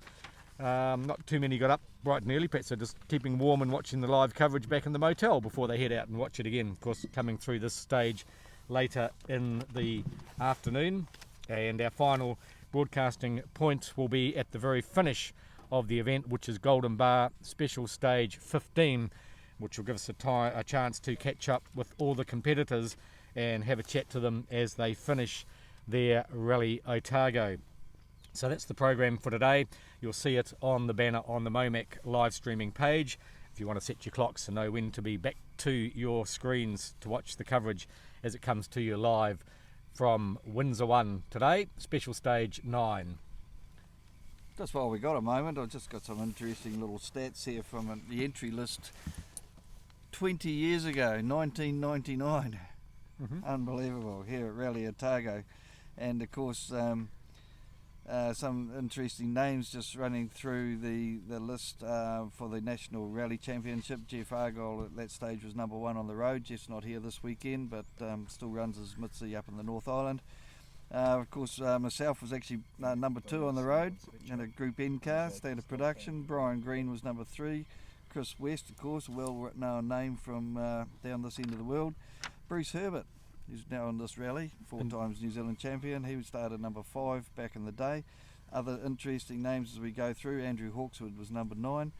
Not too many got up bright and early, perhaps they're just keeping warm and watching the live coverage back in the motel before they head out and watch it again. Of course, coming through this stage later in the afternoon, and our final broadcasting point will be at the very finish of the event, which is Golden Bar Special Stage 15, which will give us a chance to catch up with all the competitors and have a chat to them as they finish their Rally Otago. So that's the program for today. You'll see it on the banner on the MoMac live streaming page if you want to set your clocks and know when to be back to your screens to watch the coverage as it comes to you live from Windsor 1 today, Special Stage 9. Just while we got a moment, I've just got some interesting little stats here from the entry list 20 years ago, 1999. Unbelievable, here at Rally Otago. And of course, some interesting names just running through the list for the National Rally Championship. Jeff Argyle at that stage was number 1 on the road. Jeff's not here this weekend, but still runs his Mitzi up in the North Island. Of course, myself was actually number 2 on the road in a Group N car, state of production. Brian Green was number 3. Chris West, of course, a well-known name from down this end of the world. Bruce Herbert, who's now on this rally, 4 times New Zealand champion. He started number 5 back in the day. Other interesting names as we go through. Andrew Hawkswood was number 9.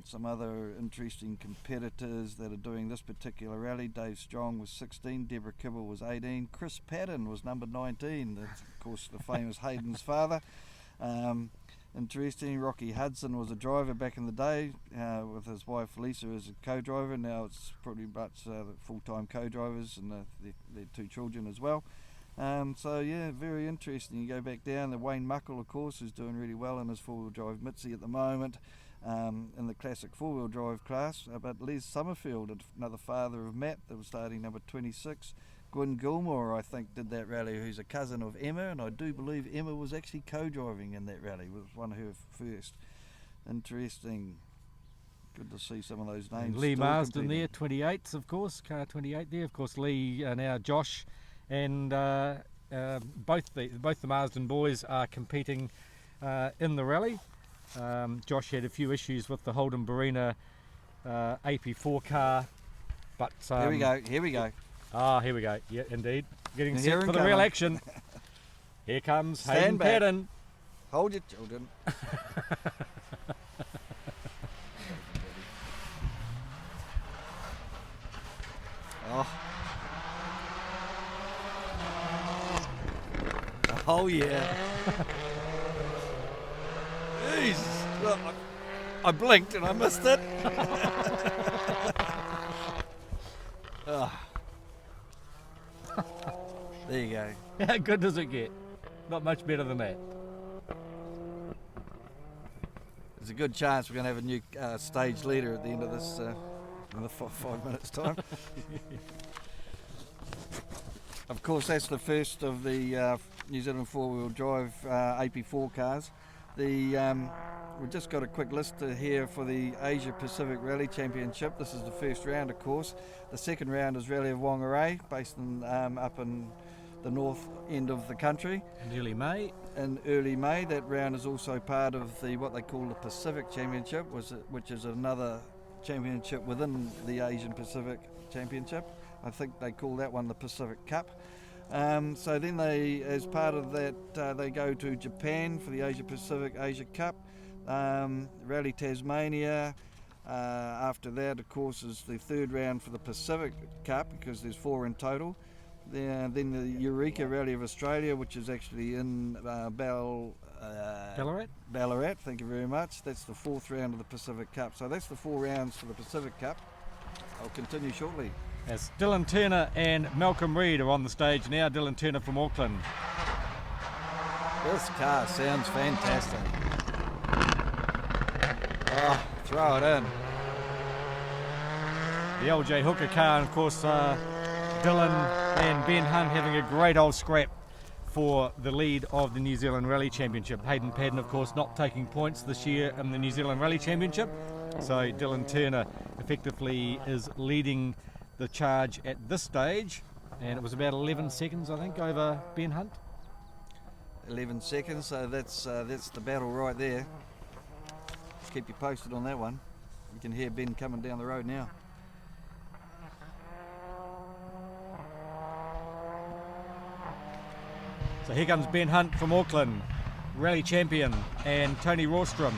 Some other interesting competitors that are doing this particular rally. Dave Strong was 16. Deborah Kibble was 18. Chris Patton was number 19. That's, of course, the famous Hayden's father. Interesting, Rocky Hudson was a driver back in the day with his wife Lisa as a co-driver. Now it's pretty much full-time co-drivers and their 2 children as well. So yeah, very interesting. You go back down, the Wayne Muckle, of course, who's doing really well in his 4-wheel drive Mitzi at the moment in the classic 4-wheel drive class. But Les Summerfield, another father of Matt, that was starting number 26. Gwyn Gilmore, I think, did that rally, who's a cousin of Emma, and I do believe Emma was actually co-driving in that rally, was one of her first. Interesting. Good to see some of those names. And Lee still Marsden competing. there, 28s, of course, car 28 there. Of course, Lee, now Josh, and both the Marsden boys are competing in the rally. Josh had a few issues with the Holden Barina AP4 car, but Here we go. Ah, here we go. Yeah, indeed. Getting And set here for it the real comes. action. Here comes Stand Hayden back. Patton. Hold your children. Oh yeah. Jesus. Look, I blinked and I missed it. There you go. How good does it get? Not much better than that. There's a good chance we're going to have a new stage leader at the end of this in the 5 minutes time. Of course, that's the first of the New Zealand 4-wheel drive AP4 cars. We've just got a quick list here for the Asia Pacific Rally Championship. This is the first round, of course. The second round is Rally of Whangarei, based in, up in the north end of the country. In early May. In early May, that round is also part of what they call the Pacific Championship, which is another championship within the Asian Pacific Championship. I think they call that one the Pacific Cup. So then they, as part of that, they go to Japan for the Asia Pacific Asia Cup, Rally Tasmania. After that, of course, is the third round for the Pacific Cup, because there's 4 in total. Then the Eureka Rally of Australia, which is actually in Ballarat. Ballarat, thank you very much. That's the 4th round of the Pacific Cup. So that's the 4 rounds for the Pacific Cup. I'll continue shortly. As Dylan Turner and Malcolm Reid are on the stage now. Dylan Turner from Auckland. This car sounds fantastic. Oh, throw it in. The LJ Hooker car, and of course Dylan and Ben Hunt having a great old scrap for the lead of the New Zealand Rally Championship. Hayden Patton, of course, not taking points this year in the New Zealand Rally Championship. So Dylan Turner effectively is leading the charge at this stage, and it was about 11 seconds, I think, over Ben Hunt. 11 seconds, so that's the battle right there. Let's keep you posted on that one. You can hear Ben coming down the road now. So here comes Ben Hunt from Auckland. Rally champion, and Tony Rawstrom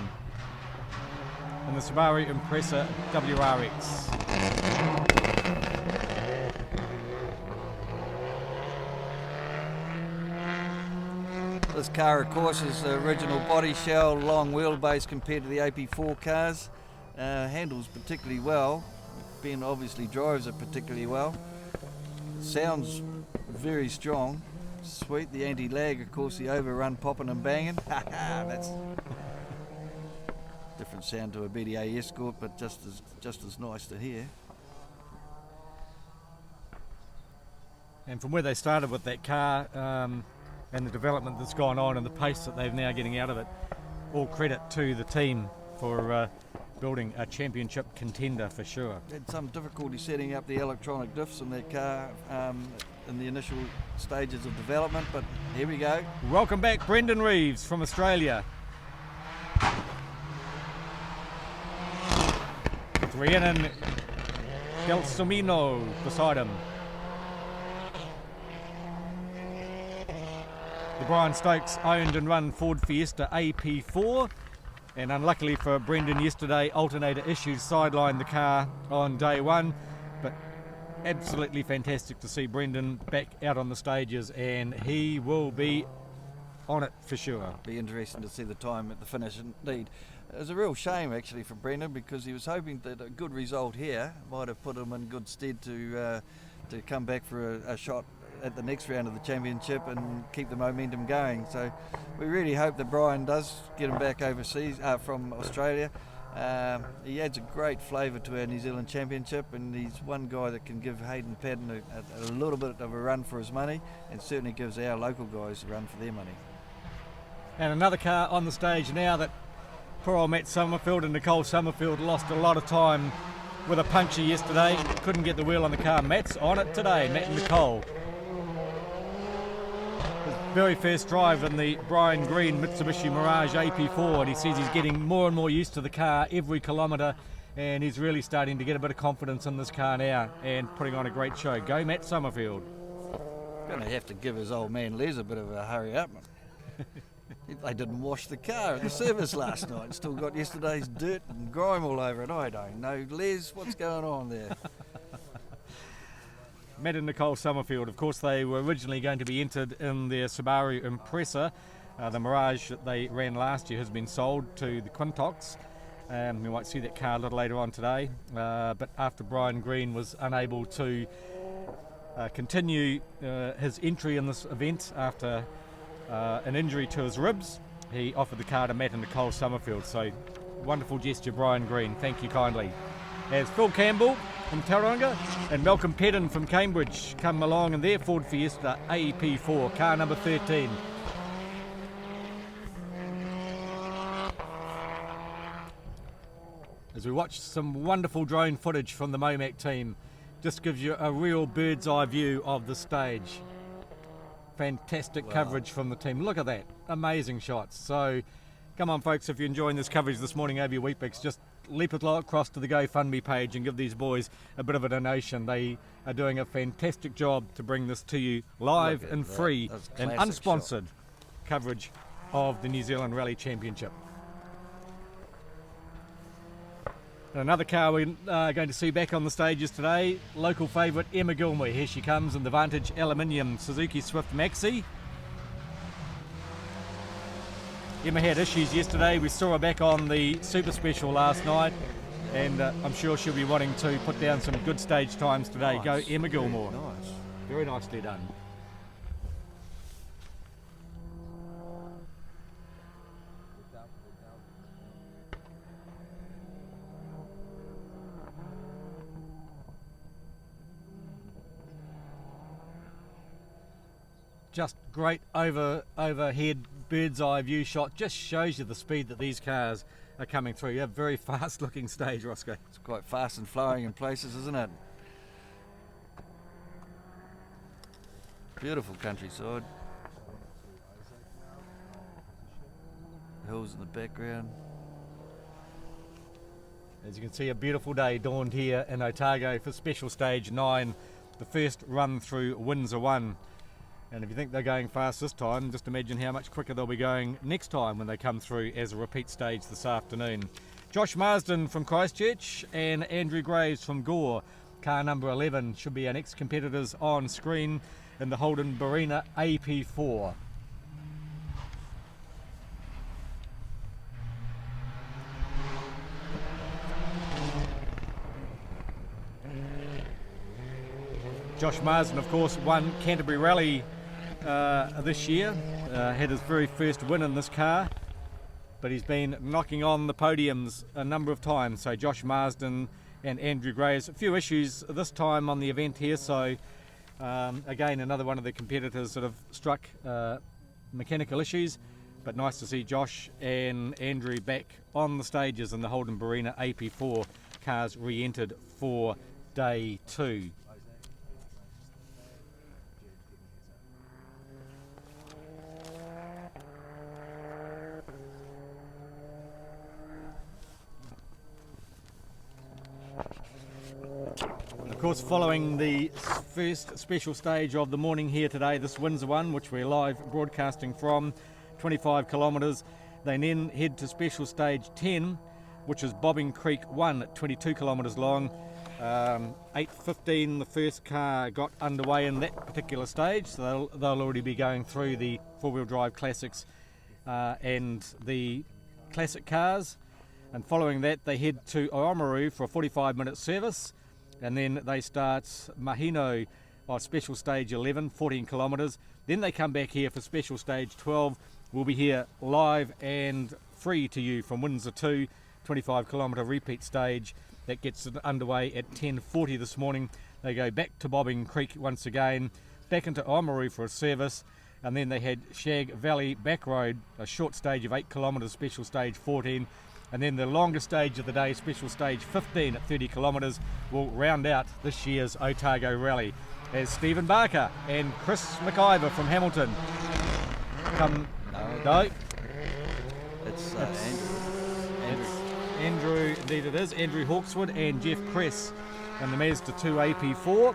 in the Subaru Impreza WRX. This car, of course, is the original body shell, long wheelbase compared to the AP4 cars. Handles particularly well. Ben obviously drives it particularly well. Sounds very strong. Sweet, the anti-lag, of course, the overrun popping and banging. That's different sound to a BDA Escort, but just as nice to hear. And from where they started with that car, and the development that's gone on and the pace that they're now getting out of it, all credit to the team for building a championship contender for sure. Had some difficulty setting up the electronic diffs in their car in the initial stages of development, but here we go. Welcome back, Brendan Reeves from Australia. With Rhiannon Gelsomino beside him. The Brian Stokes owned and run Ford Fiesta AP4, and unluckily for Brendan yesterday, alternator issues sidelined the car on day one, but absolutely fantastic to see Brendan back out on the stages, and he will be on it for sure. Be interesting to see the time at the finish indeed. It was a real shame actually for Brendan, because he was hoping that a good result here might have put him in good stead to come back for a shot at the next round of the championship and keep the momentum going. So we really hope that Brian does get him back overseas from Australia. He adds a great flavour to our New Zealand Championship, and he's one guy that can give Hayden Paddon a little bit of a run for his money, and certainly gives our local guys a run for their money. And another car on the stage now that poor old Matt Summerfield and Nicole Summerfield lost a lot of time with a puncture yesterday. Couldn't get the wheel on the car. Matt's on it today, Matt and Nicole. His very first drive in the Brian Green Mitsubishi Mirage AP4, and he says he's getting more and more used to the car every kilometre, and he's really starting to get a bit of confidence in this car now and putting on a great show. Go Matt Summerfield. Going to have to give his old man Les a bit of a hurry up. They didn't wash the car at the service last night. Still got yesterday's dirt and grime all over it. I don't know. Les, what's going on there? Matt and Nicole Summerfield, of course, they were originally going to be entered in their Subaru Impreza. The Mirage that they ran last year has been sold to the Quintox. We might see that car a little later on today. But after Brian Green was unable to continue his entry in this event after an injury to his ribs, he offered the car to Matt and Nicole Summerfield. So wonderful gesture, Brian Green. Thank you kindly. As Phil Campbell from Tauranga and Malcolm Paddon from Cambridge come along in their Ford Fiesta AP4, car number 13. As we watch some wonderful drone footage from the MoMac team, just gives you a real bird's eye view of the stage. Fantastic coverage from the team. Look at that, amazing shots. So come on folks, if you're enjoying this coverage this morning over your Weet-Bix, just leap it across to the GoFundMe page and give these boys a bit of a donation. They are doing a fantastic job to bring this to you live and free and unsponsored coverage of the New Zealand Rally Championship. And another car we're going to see back on the stages today, local favourite Emma Gilmour. Here she comes in the Vantage Aluminium Suzuki Swift Maxi. Emma had issues yesterday. We saw her back on the Super Special last night, and I'm sure she'll be wanting to put down some good stage times today. Nice. Go Emma Gilmour. Nice. Very nicely done. Just great overhead bird's eye view shot. Just shows you the speed that these cars are coming through. You have a very fast looking stage, Roscoe. It's quite fast and flowing in places, isn't it? Beautiful countryside. Hills in the background. As you can see, a beautiful day dawned here in Otago for special stage 9, the first run through Windsor 1. And if you think they're going fast this time, just imagine how much quicker they'll be going next time when they come through as a repeat stage this afternoon. Josh Marsden from Christchurch and Andrew Graves from Gore. Car number 11 should be our next competitors on screen in the Holden Barina AP4. Josh Marsden, of course, won Canterbury Rally this year, had his very first win in this car, but he's been knocking on the podiums a number of times. So Josh Marsden and Andrew Graves, a few issues this time on the event here, so again another one of the competitors that have struck mechanical issues, but nice to see Josh and Andrew back on the stages in the Holden Barina AP4 cars re-entered for day 2. Of course, following the first special stage of the morning here today, this Windsor one, which we're live broadcasting from, 25 kilometres, they then head to special stage 10, which is Bobbing Creek 1 at 22 kilometres long. 8:15 the first car got underway in that particular stage, so they'll already be going through the four-wheel drive classics and the classic cars, and following that they head to Oamaru for a 45-minute service. And then they start Mahino on special stage 11, 14 kilometres. Then they come back here for special stage 12. We'll be here live and free to you from Windsor 2, 25 kilometre repeat stage. That gets underway at 10:40 this morning. They go back to Bobbing Creek once again, back into Oamaru for a service. And then they had Shag Valley Back Road, a short stage of 8 kilometres, special stage 14. And then the longest stage of the day, special stage 15 at 30 kilometres, will round out this year's Otago Rally as Stephen Barker and Chris McIver from Hamilton come. No, It's Andrew. Andrew, indeed it is, Andrew Hawkswood and Jeff Kress and the Mazda 2 AP4.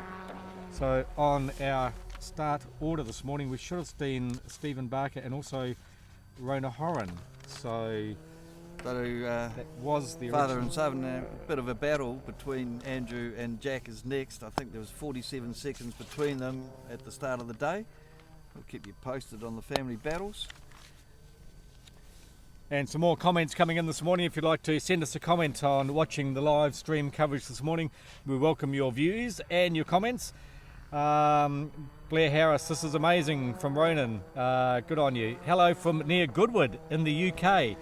So on our start order this morning, we should have seen Stephen Barker and also Rona Horan. So that was the father original. and son. A bit of a battle between Andrew and Jack is next. I think there was 47 seconds between them at the start of the day. We'll keep you posted on the family battles. And some more comments coming in this morning. If you'd like to send us a comment on watching the live stream coverage this morning, we welcome your views and your comments. Blair Harris, this is amazing from Ronan. Good on you. Hello from near Goodwood in the UK.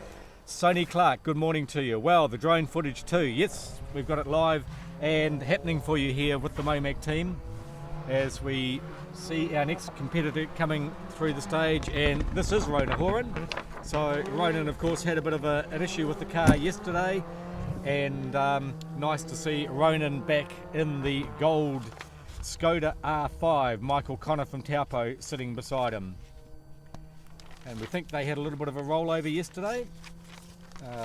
Sony Clark, good morning to you. Well, the drone footage too. Yes, we've got it live and happening for you here with the MoMac team as we see our next competitor coming through the stage, and this is Rona Horan. So Ronan, of course, had a bit of an issue with the car yesterday, and nice to see Ronan back in the gold Skoda R5. Michael Connor from Taupo sitting beside him. And we think they had a little bit of a rollover yesterday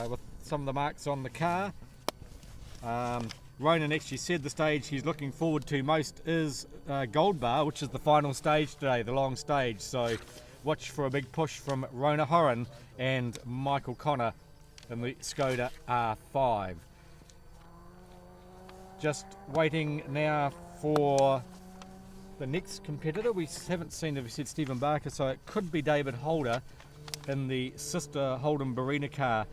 with some of the marks on the car. Ronan actually said the stage he's looking forward to most is Gold Bar, which is the final stage today, the long stage. So watch for a big push from Rona Horan and Michael Connor in the Skoda R5. Just waiting now for the next competitor. We haven't seen, if we said Stephen Barker, so it could be David Holder in the sister Holden Barina car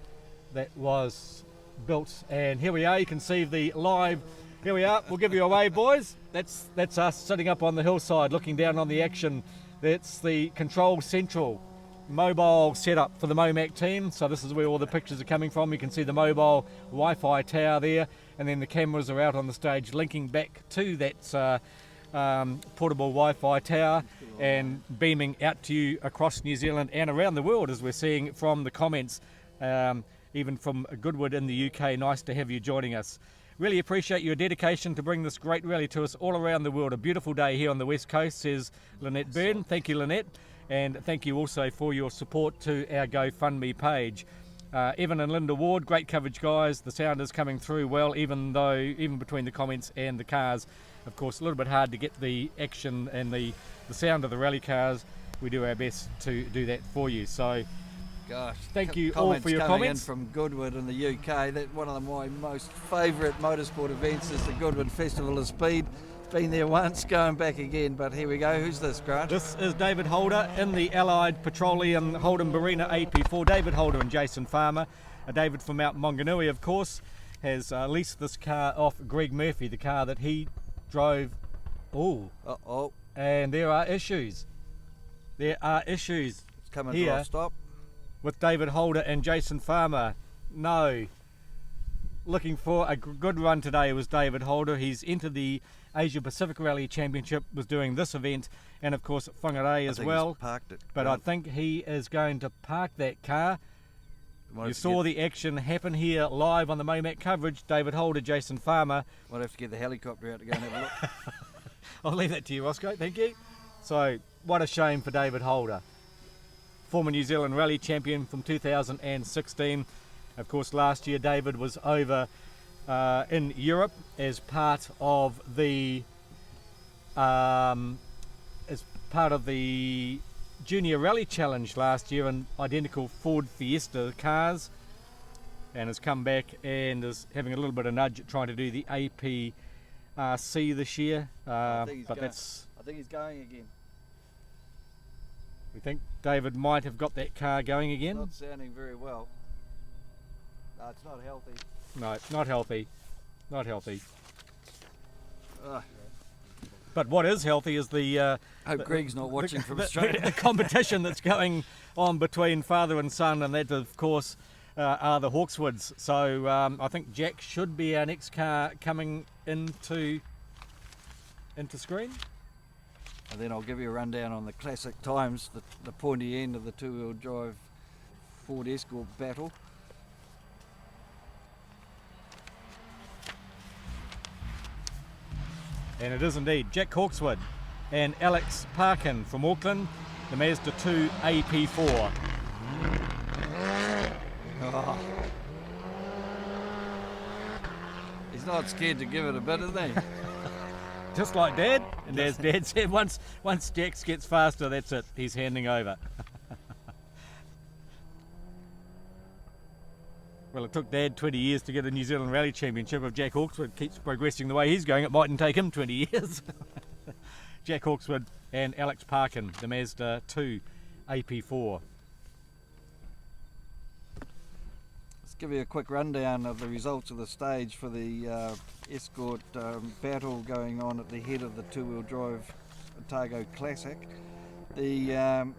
that was built. And here we are, you can see the live, here we are, we'll give you a wave, boys. That's us sitting up on the hillside looking down on the action. That's the Control Central mobile setup for the MoMac team. So this is where all the pictures are coming from. You can see the mobile Wi-Fi tower there, and then the cameras are out on the stage linking back to that portable Wi-Fi tower and beaming out to you across New Zealand and around the world, as we're seeing from the comments, even from Goodwood in the UK. Nice to have you joining us. Really appreciate your dedication to bring this great rally to us all around the world. A beautiful day here on the West Coast, says Lynette Byrne. Thank you, Lynette. And thank you also for your support to our GoFundMe page. Evan and Linda Ward, great coverage, guys. The sound is coming through well, even between the comments and the cars. Of course, a little bit hard to get the action and the sound of the rally cars. We do our best to do that for you. So, Gosh, thank you all for your coming comments. in from Goodwood in the UK. That one of my most favourite motorsport events is the Goodwood Festival of Speed. Been there once, going back again, but here we go. Who's this, Grant? This is David Holder in the Allied Petroleum Holden Barina AP4. David Holder and Jason Farmer. David from Mount Maunganui, of course, has leased this car off Greg Murphy, the car that he drove. Oh. Uh-oh. And there are issues. There are issues It's coming here to a stop. with David Holder and Jason Farmer. No. Looking for a good run today was David Holder. He's entered the Asia Pacific Rally Championship, was doing this event, and of course at Whangarei as well. He's parked it. But I think he is going to park that car. You saw the action happen here live on the MoMac coverage. David Holder, Jason Farmer. Might have to get the helicopter out to go and have a look. I'll leave that to you, Roscoe, thank you. So, what a shame for David Holder. Former New Zealand Rally Champion from 2016. Of course, last year David was over in Europe as part of the Junior Rally Challenge last year in identical Ford Fiesta cars, and has come back and is having a little bit of nudge at trying to do the APRC this year. I think he's going again. We think David might have got that car going again. Not sounding very well. No, it's not healthy. No, it's not healthy. Not healthy. Ugh. But what is healthy is the Hope Greg's not watching from Australia. the competition that's going on between father and son, and that of course are the Hawkswoods. So I think Jack should be our next car coming into screen. And then I'll give you a rundown on the classic times, the pointy end of the two-wheel drive Ford Escort battle. And it is indeed Jack Hawkswood and Alex Parkin from Auckland, the Mazda 2 AP4. Oh. He's not scared to give it a bit, is he? Just like Dad, and as Dad said, once Jax gets faster, that's it, he's handing over. Well, it took Dad 20 years to get a New Zealand Rally Championship. If Jack Hawkswood keeps progressing the way he's going, it mightn't take him 20 years. Jack Hawkswood and Alex Parkin, the Mazda 2 AP4. Let's give you a quick rundown of the results of the stage for the Escort battle going on at the head of the two-wheel drive Otago Classic. The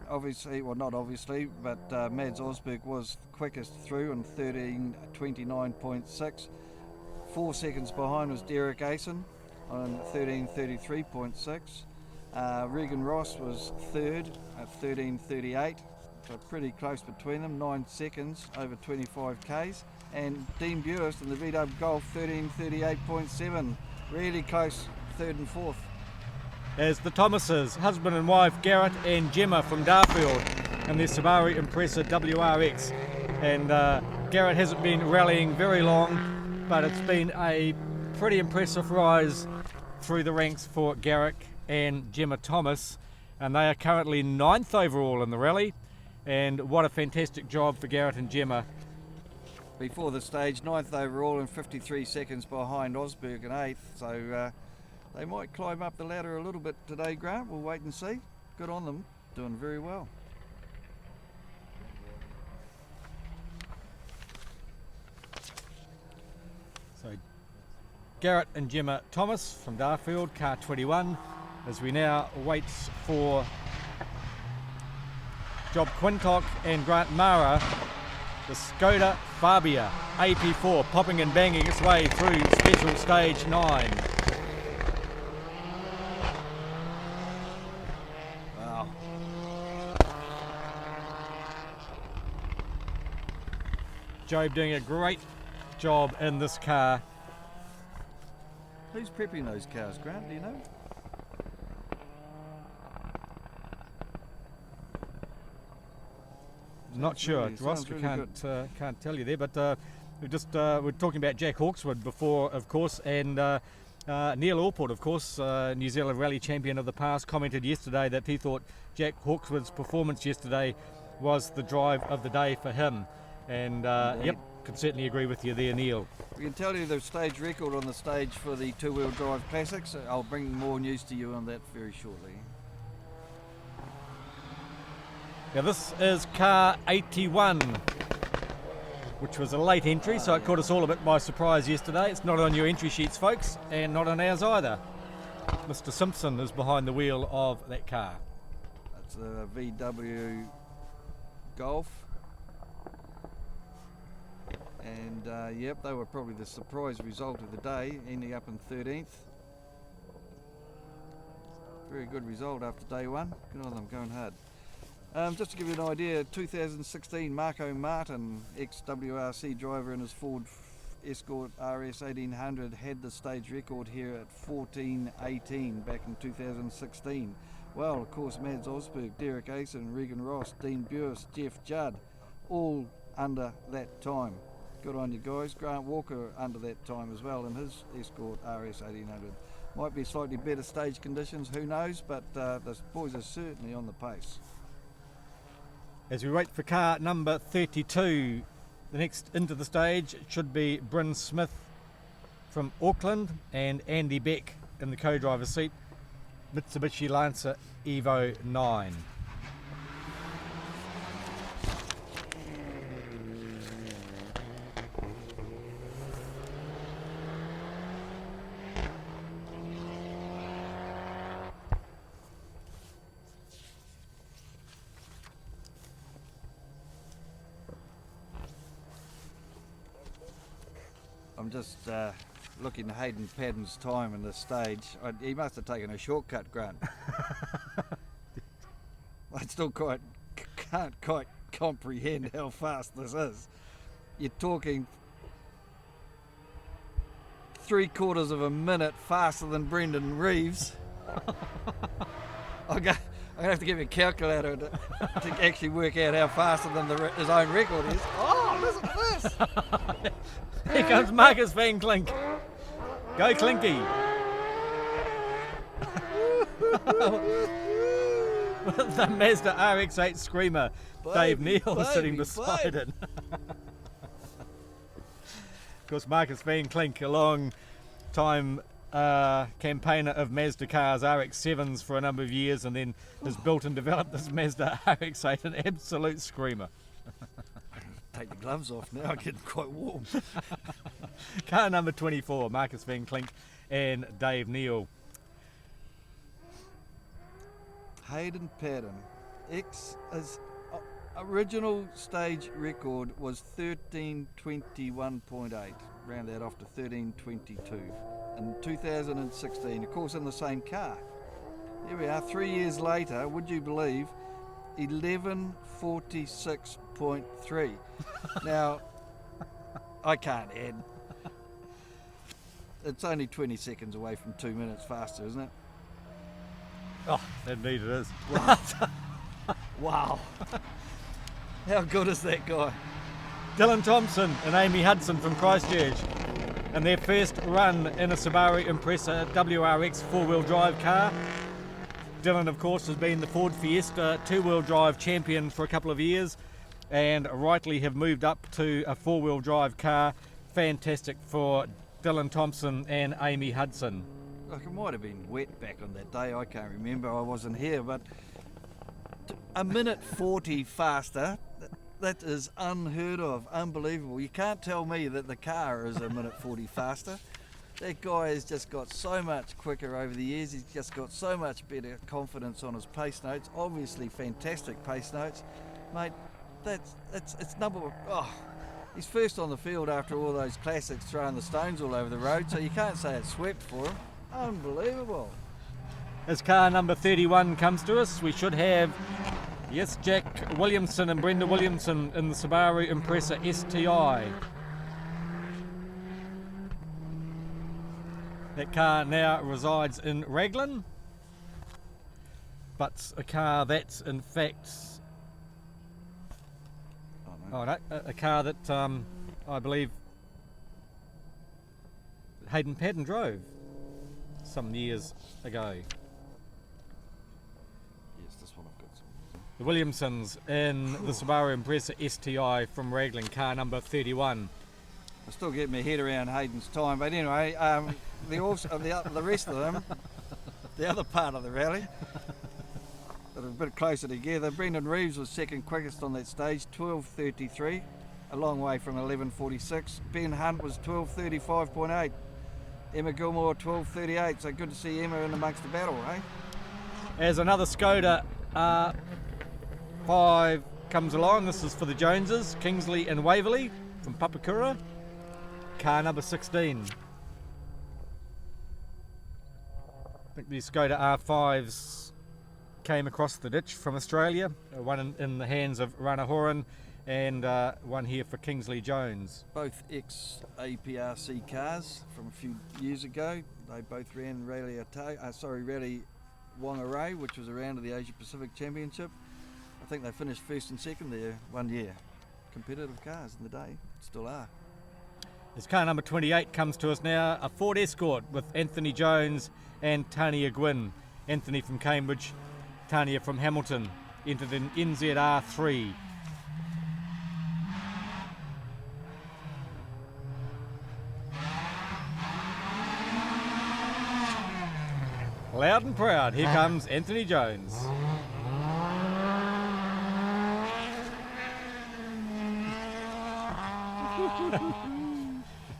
obviously, well not obviously, but Mads Osberg was quickest through in 13:29.6. 4 seconds behind was Derek Asen on 13:33.6. Regan Ross was third at 13:38, so pretty close between them, 9 seconds over 25 k's. And Dean Buist in the VW Golf 13:38.7, really close, third and fourth. As the Thomases, husband and wife Garrett and Gemma from Darfield, and their Subaru Impreza WRX. And Garrett hasn't been rallying very long, but it's been a pretty impressive rise through the ranks for Garrett and Gemma Thomas, and they are currently 9th overall in the rally. And what a fantastic job for Garrett and Gemma. Before the stage, 9th overall and 53 seconds behind Osberg in 8th, so they might climb up the ladder a little bit today, Grant. We'll wait and see. Good on them, doing very well. So Garrett and Gemma Thomas from Darfield, car 21, as we now wait for Job Quintock and Grant Mara, the Skoda Fabia AP4 popping and banging its way through special stage 9. Wow. Job doing a great job in this car. Who's prepping those cars, Grant, do you know? Not sure. Sounds Ross, we really can't tell you there, but we're talking about Jack Hawkswood before, of course, and Neil Allport, of course, New Zealand Rally champion of the past, commented yesterday that he thought Jack Hawkswood's performance yesterday was the drive of the day for him, and yep, can certainly agree with you there, Neil. We can tell you the stage record on the stage for the two-wheel drive classics. I'll bring more news to you on that very shortly. Now this is car 81, which was a late entry, so it caught us all a bit by surprise yesterday. It's not on your entry sheets, folks, and not on ours either. Mr. Simpson is behind the wheel of that car. That's the VW Golf. And yep, they were probably the surprise result of the day, ending up in 13th. Very good result after day one. Good on them, going hard. Just to give you an idea, 2016 Marco Martin, ex-WRC driver in his Ford Escort RS 1800, had the stage record here at 14:18 back in 2016. Well, of course, Mads Osberg, Derek Asen, Regan Ross, Dean Burris, Jeff Judd, all under that time. Good on you guys. Grant Walker under that time as well in his Escort RS 1800. Might be slightly better stage conditions, who knows, but the boys are certainly on the pace. As we wait for car number 32, the next into the stage should be Bryn Smith from Auckland and Andy Beck in the co-driver's seat, Mitsubishi Lancer Evo 9. I'm just looking at Hayden Padden's time in this stage. He must have taken a shortcut, Grant. I still can't quite comprehend how fast this is. You're talking 3/4 of a minute faster than Brendan Reeves. I'm going to have to give you a calculator to actually work out how faster than his own record is. Oh, listen to this! Here comes Marcus Van Klink. Go Clinky! The Mazda RX-8 Screamer. Dave Neal is sitting beside it. Of course, Marcus Van Klink, a long time campaigner of Mazda cars, RX-7s for a number of years, and then has built and developed this Mazda RX-8, an absolute screamer. Take the gloves off now, I'm getting quite warm. Car number 24, Marcus Van Klink and Dave Neal. Hayden Padden, his original stage record was 13:21.8, round that off to 13:22 in 2016, of course in the same car. Here we are, 3 years later, would you believe, 11:46.3. Now, I can't add. It's only 20 seconds away from 2 minutes faster, isn't it? Oh, indeed it is. Wow. How good is that guy? Dylan Thompson and Amy Hudson from Christchurch, and their first run in a Subaru Impreza WRX four-wheel drive car. Dylan, of course, has been the Ford Fiesta two-wheel drive champion for a couple of years, and rightly have moved up to a four-wheel drive car. Fantastic for Dylan Thompson and Amy Hudson. Look, it might have been wet back on that day, I can't remember, I wasn't here, but a minute 40 faster, that is unheard of, unbelievable. You can't tell me that the car is a minute 40 faster. That guy has just got so much quicker over the years, he's just got so much better confidence on his pace notes, obviously fantastic pace notes. Mate, it's number one. Oh, he's first on the field after all those classics throwing the stones all over the road, so you can't say it's swept for him. Unbelievable. As car number 31 comes to us, we should have, yes, Jack Williamson and Brenda Williamson in the Subaru Impreza STI. That car now resides in Raglan, but a car that's in fact Oh no, a car that I believe Hayden Paddon drove some years ago. Yes, this one I've got some. The Williamsons in the Subaru Impreza STI from Raglan, car number 31. I still get my head around Hayden's time, but anyway, the rest of them, the other part of the rally, that are a bit closer together. Brendan Reeves was second quickest on that stage, 12:33, a long way from 11:46. Ben Hunt was 12:35.8. Emma Gilmore 12:38. So good to see Emma in amongst the battle, eh? As another Skoda 5 comes along, this is for the Joneses, Kingsley and Waverley from Papakura, car number 16. I think these Skoda R5s came across the ditch from Australia, one in the hands of Rana Horan and one here for Kingsley Jones. Both ex-APRC cars from a few years ago. They both ran Rally Whangarei, which was around the Asia Pacific Championship. I think they finished first and second there one year. Competitive cars in the day, still are. This car number 28 comes to us now, a Ford Escort with Anthony Jones and Tania Gwynn. Anthony from Cambridge, Tania from Hamilton, entered in NZR3. Loud and proud, here comes Anthony Jones.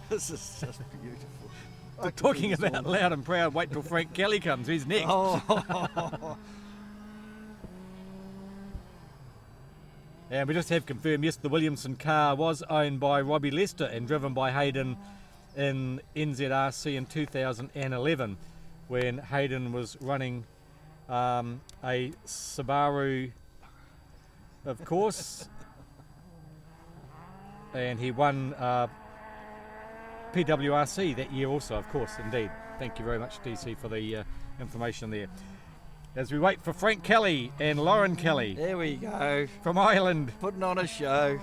This is just beautiful. Talking about loud and proud, wait till Frank Kelly comes, he's next. Oh. And we just have confirmed, yes, the Williamson car was owned by Robbie Lester and driven by Hayden in NZRC in 2011, when Hayden was running a Subaru, of course, and he won PWRC that year also, of course, indeed. Thank you very much, DC, for the information there. As we wait for Frank Kelly and Lauren Kelly. There we go. From Ireland. Putting on a show.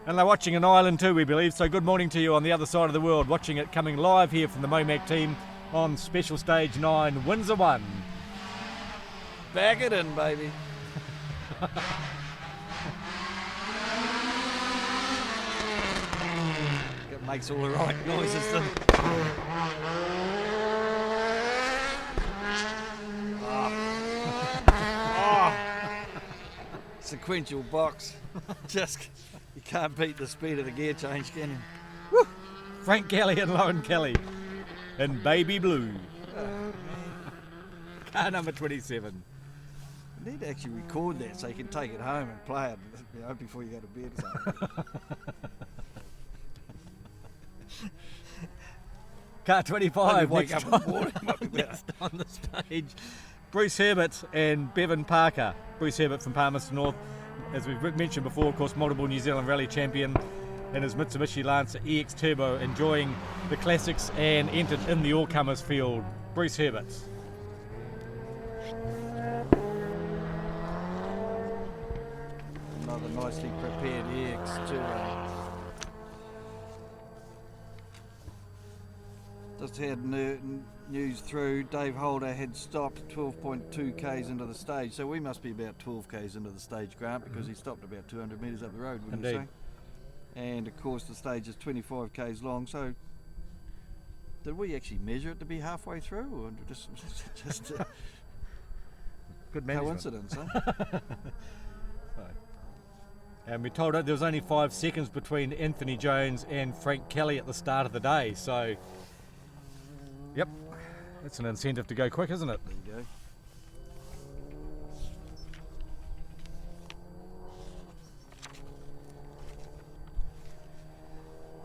And they're watching in Ireland too, we believe, so good morning to you on the other side of the world, watching it coming live here from the MoMac team on Special Stage 9, Windsor 1. Back it in, baby. It makes all the right noises. Sequential box. Just, you can't beat the speed of the gear change, can you? Woo! Frank Kelly and Lauren Kelly in baby blue. Car number 27. You need to actually record that so you can take it home and play it, you know, before you go to bed or something. Car 25. Wake up in the morning. Next on the stage, Bruce Herbert and Bevan Parker. Bruce Herbert from Palmerston North, as we've mentioned before, of course, multiple New Zealand Rally champion in his Mitsubishi Lancer EX Turbo, enjoying the classics and entered in the all-comers field. Bruce Herbert. Another nicely prepared EX Turbo. Just had news through, Dave Holder had stopped 12.2 k's into the stage, so we must be about 12 k's into the stage, Grant, because he stopped about 200 metres up the road, wouldn't you say? And of course the stage is 25 k's long, so did we actually measure it to be halfway through, or just good management. Coincidence, huh? And we told her there was only 5 seconds between Anthony Jones and Frank Kelly at the start of the day, so yep, that's an incentive to go quick, isn't it? There you go.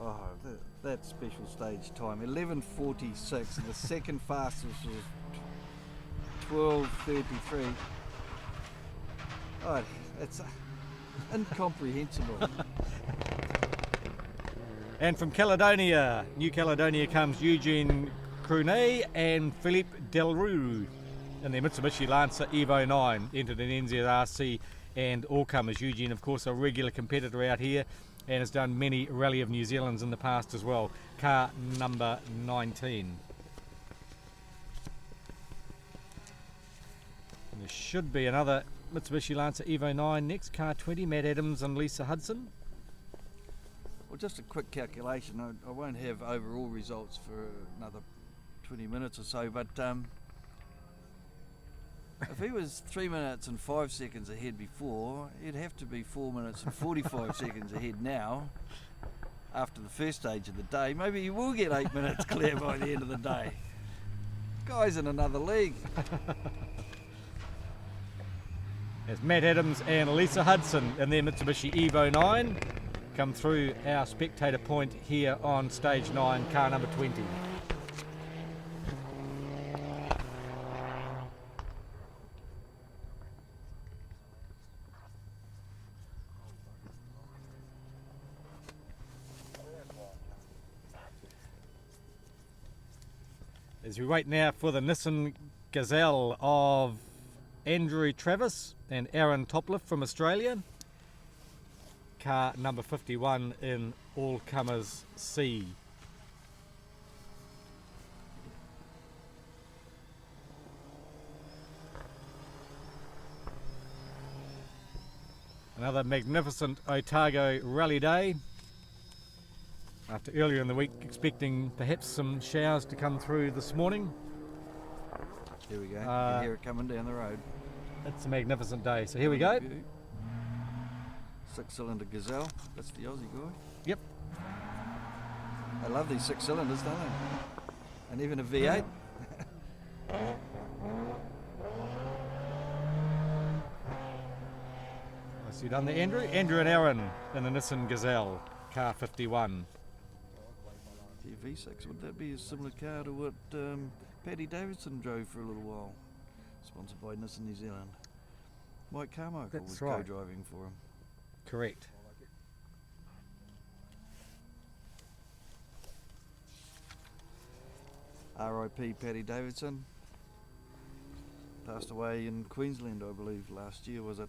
Oh, that special stage time, 11:46, and the second fastest was 12:33. Oh, it's incomprehensible. And from Caledonia, New Caledonia, comes Eugene Crunet and Philippe Delroux in their Mitsubishi Lancer Evo 9, entered in NZRC and all comers. Eugene, of course, a regular competitor out here and has done many Rally of New Zealand's in the past as well. Car number 19. And there should be another Mitsubishi Lancer Evo 9 next, car 20, Matt Adams and Lisa Hudson. Well, just a quick calculation. I won't have overall results for another 20 minutes or so, but if he was 3 minutes and 5 seconds ahead before, he'd have to be 4 minutes and 45 seconds ahead now after the first stage of the day. Maybe he will get 8 minutes clear by the end of the day. Guy's in another league. As Matt Adams and Lisa Hudson in their Mitsubishi Evo 9 come through our spectator point here on stage 9, car number 20. As we wait now for the Nissan Gazelle of Andrew Travis and Aaron Topliff from Australia. Car number 51 in All Comers C. Another magnificent Otago Rally day. After earlier in the week expecting perhaps some showers to come through this morning. Here we go. You can hear it coming down the road. It's a magnificent day. So here we go. 6-cylinder Gazelle. That's the Aussie guy. Yep. I love these 6 cylinders, don't they? And even a V8. Nicely done there, Andrew. Andrew and Aaron in the Nissan Gazelle, car 51. V6, would that be a similar car to what Paddy Davidson drove for a little while? Sponsored by Nissan New Zealand. Mike Carmichael That's was right. co-driving for him. Correct. R.I.P. Paddy Davidson. Passed away in Queensland, I believe, last year, was it?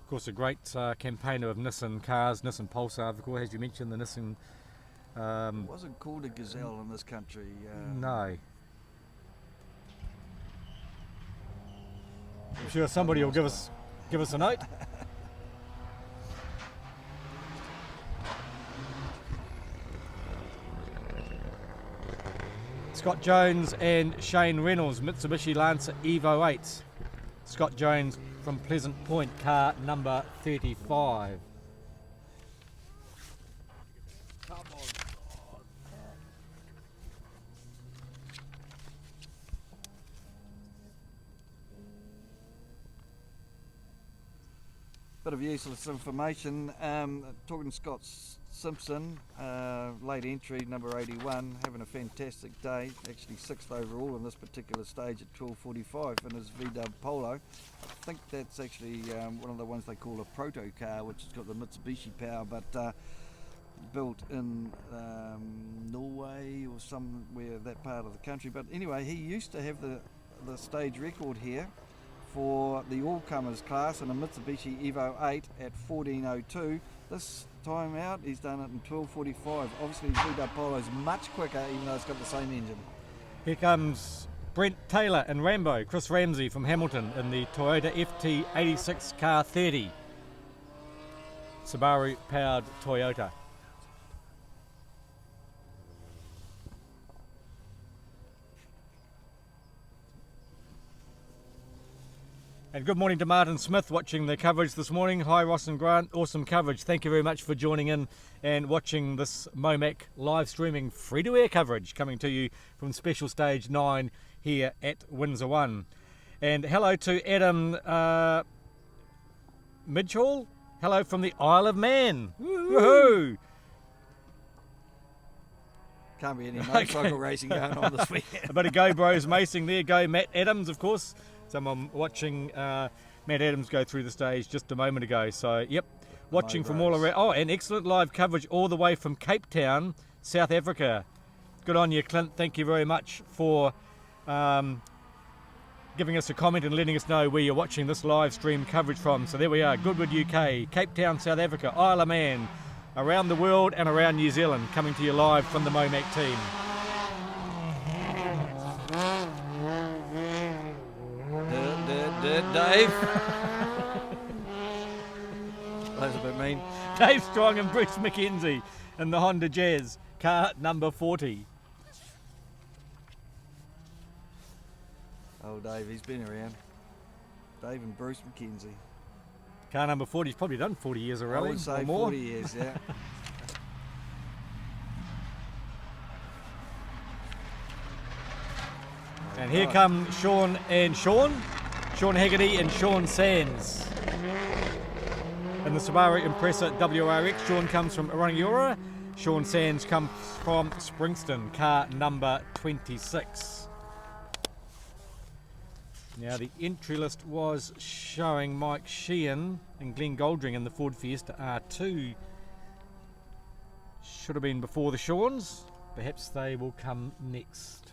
Of course, a great campaigner of Nissan cars, Nissan Pulsar, of course, as you mentioned, the Nissan. It wasn't called a Gazelle in this country. No. I'm sure somebody will give us a note. Scott Jones and Shane Reynolds, Mitsubishi Lancer Evo 8. Scott Jones from Pleasant Point, car number 35. Bit of useless information. Talking to Scott Simpson, late entry, number 81, having a fantastic day. Actually 6th overall in this particular stage at 12:45 in his VW Polo. I think that's actually one of the ones they call a proto car, which has got the Mitsubishi power, but built in Norway or somewhere that part of the country. But anyway, he used to have the stage record here for the all-comers class in a Mitsubishi Evo 8 at 14:02. This time out he's done it in 12:45. Obviously his VW Polo is much quicker, even though it's got the same engine. Here comes Brent Taylor and Rambo, Chris Ramsey from Hamilton in the Toyota FT86 car 30. Subaru powered Toyota. And good morning to Martin Smith watching the coverage this morning. Hi Ross and Grant, awesome coverage. Thank you very much for joining in and watching this MoMac live streaming free-to-air coverage coming to you from Special Stage 9 here at Windsor 1. And hello to Adam Midgehall. Hello from the Isle of Man. Woohoo! Can't be any motorcycle racing going on this weekend. A bit of Go Bros macing there. Go Matt Adams, of course. Someone watching Matt Adams go through the stage just a moment ago. So, yep, watching from all around. Oh, and excellent live coverage all the way from Cape Town, South Africa. Good on you, Clint. Thank you very much for giving us a comment and letting us know where you're watching this live stream coverage from. So there we are, Goodwood UK, Cape Town, South Africa, Isle of Man, around the world and around New Zealand, coming to you live from the MoMac team. Dave. That was a bit mean. Dave Strong and Bruce McKenzie in the Honda Jazz, car number 40. Oh, Dave, he's been around. Dave and Bruce McKenzie. Car number 40, he's probably done 40 years of rally I would say or more. 40 years, yeah. And here come Sean Haggerty and Sean Sands. In the Subaru Impreza WRX, Sean comes from Rangiora. Sean Sands comes from Springston, car number 26. Now the entry list was showing Mike Sheehan and Glenn Goldring in the Ford Fiesta R2. Should have been before the Seans. Perhaps they will come next.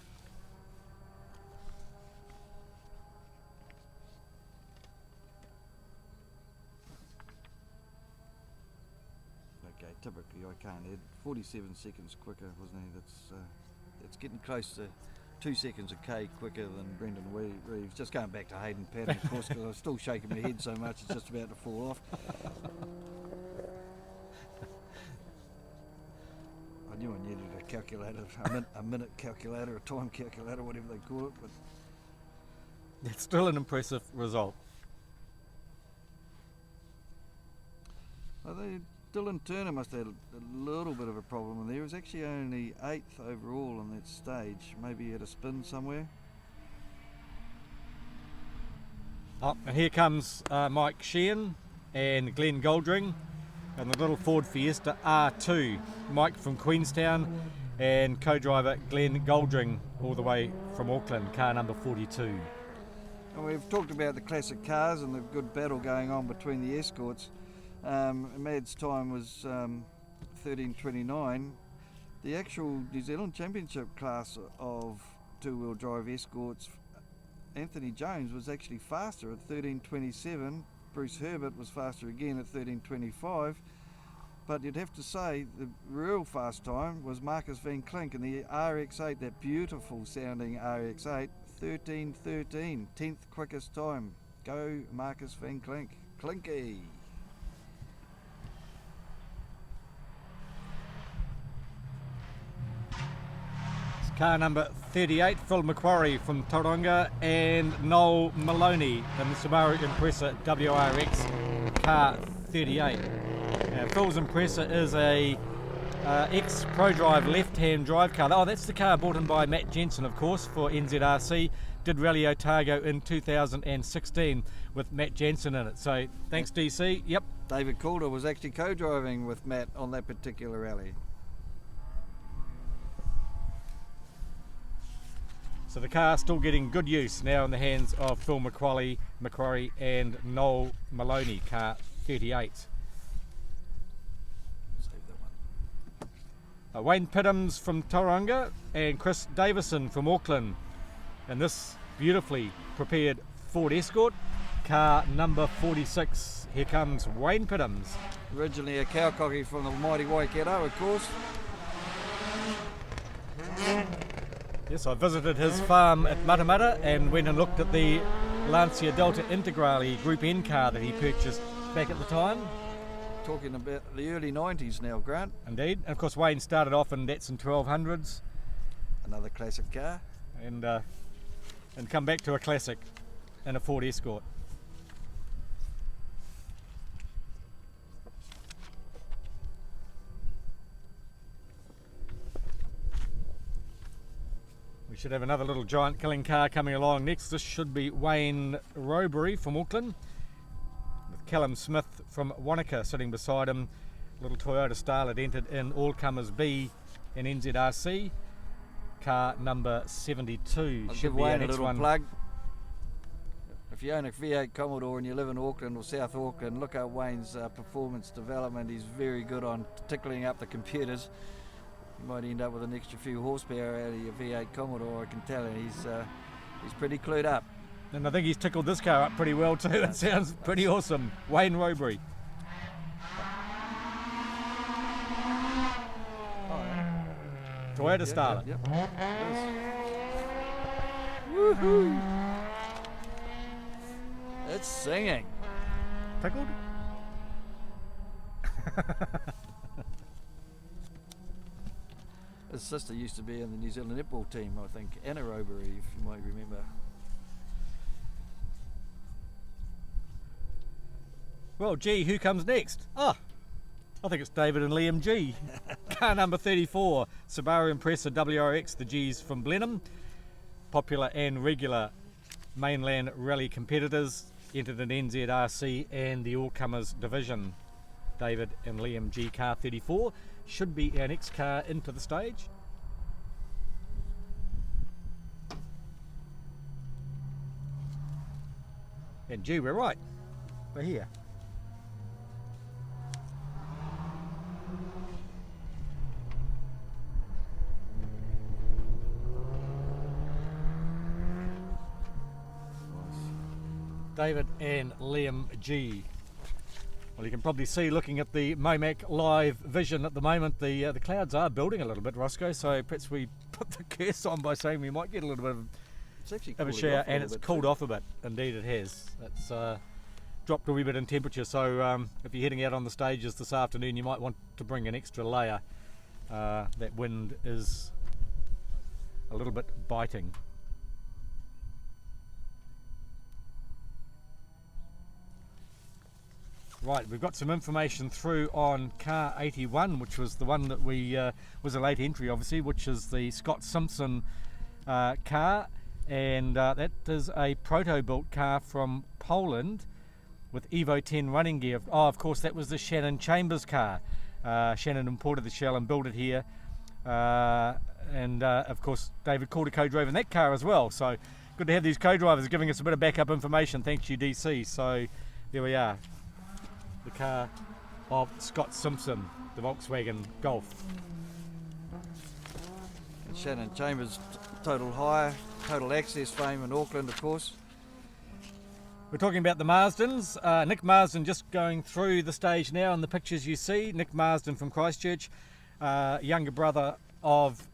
Okay, typically I can't add 47 seconds quicker, wasn't he? That's getting close to 2 seconds a K quicker than Brendan Reeves. Just going back to Hayden Patton, of course, because I was still shaking my head so much it's just about to fall off. I knew I needed a calculator, a minute calculator, a time calculator, whatever they call it. But It's still an impressive result. Dylan Turner must have had a little bit of a problem in there. He was actually only 8th overall on that stage. Maybe he had a spin somewhere. Oh, and here comes Mike Sheehan and Glenn Goldring and the little Ford Fiesta R2. Mike from Queenstown and co-driver Glenn Goldring all the way from Auckland, car number 42. And we've talked about the classic cars and the good battle going on between the escorts. Mad's time was 13:29. The actual New Zealand Championship class of two-wheel drive escorts, Anthony Jones was actually faster at 13:27. Bruce Herbert was faster again at 13:25. But you'd have to say the real fast time was Marcus van Klink in the RX-8, that beautiful sounding RX-8, 13:13, 10th quickest time. Go Marcus van Klink. Klinky! Car number 38, Phil Macquarie from Tauranga and Noel Maloney in the Subaru Impreza WRX, car 38. Now, Phil's Impreza is a ex-ProDrive left-hand drive car. Oh, that's the car brought in by Matt Jensen, of course, for NZRC. Did Rally Otago in 2016 with Matt Jensen in it. So thanks, DC. Yep. David Calder was actually co-driving with Matt on that particular rally. So the car's still getting good use now in the hands of Phil Macquarie and Noel Maloney, car 38. Save that one. Wayne Pittams from Tauranga and Chris Davison from Auckland. And this beautifully prepared Ford Escort, car number 46. Here comes Wayne Pittams. Originally a cowcocky from the mighty Waikato, of course. Yes, I visited his farm at Matamata and went and looked at the Lancia Delta Integrale Group N car that he purchased back at the time. Talking about the early 90s now, Grant. Indeed. And of course Wayne started off in Datsun 1200s. Another classic car. And come back to a classic in a Ford Escort. We should have another little giant killing car coming along next. This should be Wayne Robury from Auckland, with Callum Smith from Wanaka sitting beside him. Little Toyota Starlet entered in All Comers B in NZRC, car number 72. I'll Should give be our Wayne a next little one. plug. If you own a V8 Commodore and you live in Auckland or South Auckland, look at Wayne's performance development. He's very good on tickling up the computers. You might end up with an extra few horsepower out of your V8 Commodore, I can tell you. He's pretty clued up. And I think he's tickled this car up pretty well too. It sounds pretty awesome. Wayne Robury. Toyota starter. Yep. Woohoo! It's singing. Tickled? His sister used to be in the New Zealand netball team, I think, Anna Robury, if you might remember. Well, gee, who comes next? Ah, I think it's David and Liam G. Car number 34, Subaru Impreza WRX, the G's from Blenheim. Popular and regular mainland rally competitors, entered in NZRC and the all-comers division. David and Liam G, car 34, should be our next car into the stage. And gee, we're right, we're here. David and Liam G. Well, you can probably see, looking at the MoMac live vision at the moment, the clouds are building a little bit, Roscoe, so perhaps we put the curse on by saying we might get a little bit of a shower, and it's cooled off a bit. Indeed it has. It's dropped a wee bit in temperature, so if you're heading out on the stages this afternoon, you might want to bring an extra layer. That wind is a little bit biting. Right, we've got some information through on car 81, which was the one that we was a late entry, obviously, which is the Scott Simpson car, and that is a proto-built car from Poland with Evo 10 running gear. Oh, of course, that was the Shannon Chambers car. Shannon imported the shell and built it here, and of course, David Calder co-drove in that car as well. So good to have these co-drivers giving us a bit of backup information. Thanks you, DC. So there we are. The car of Scott Simpson, the Volkswagen Golf. And Shannon Chambers, total access fame in Auckland, of course. We're talking about the Marsdens. Nick Marsden just going through the stage now in the pictures you see. Nick Marsden from Christchurch, younger brother of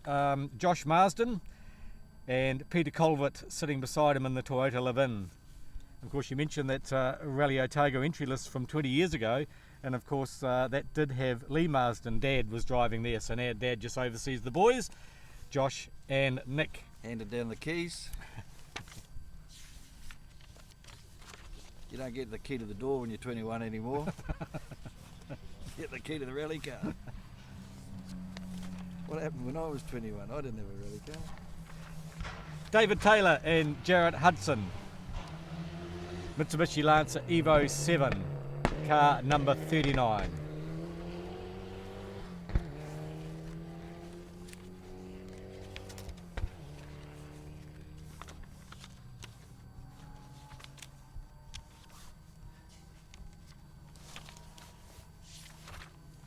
Josh Marsden, and Peter Colvert sitting beside him in the Toyota Live-In. Of course, you mentioned that Rally Otago entry list from 20 years ago, and of course that did have Lee Marsden. Dad was driving there, so now Dad just oversees the boys, Josh and Nick. Handed down the keys. You don't get the key to the door when you're 21 anymore. Get the key to the rally car. What happened when I was 21? I didn't have a rally car. David Taylor and Jarrett Hudson. Mitsubishi Lancer Evo 7, car number 39.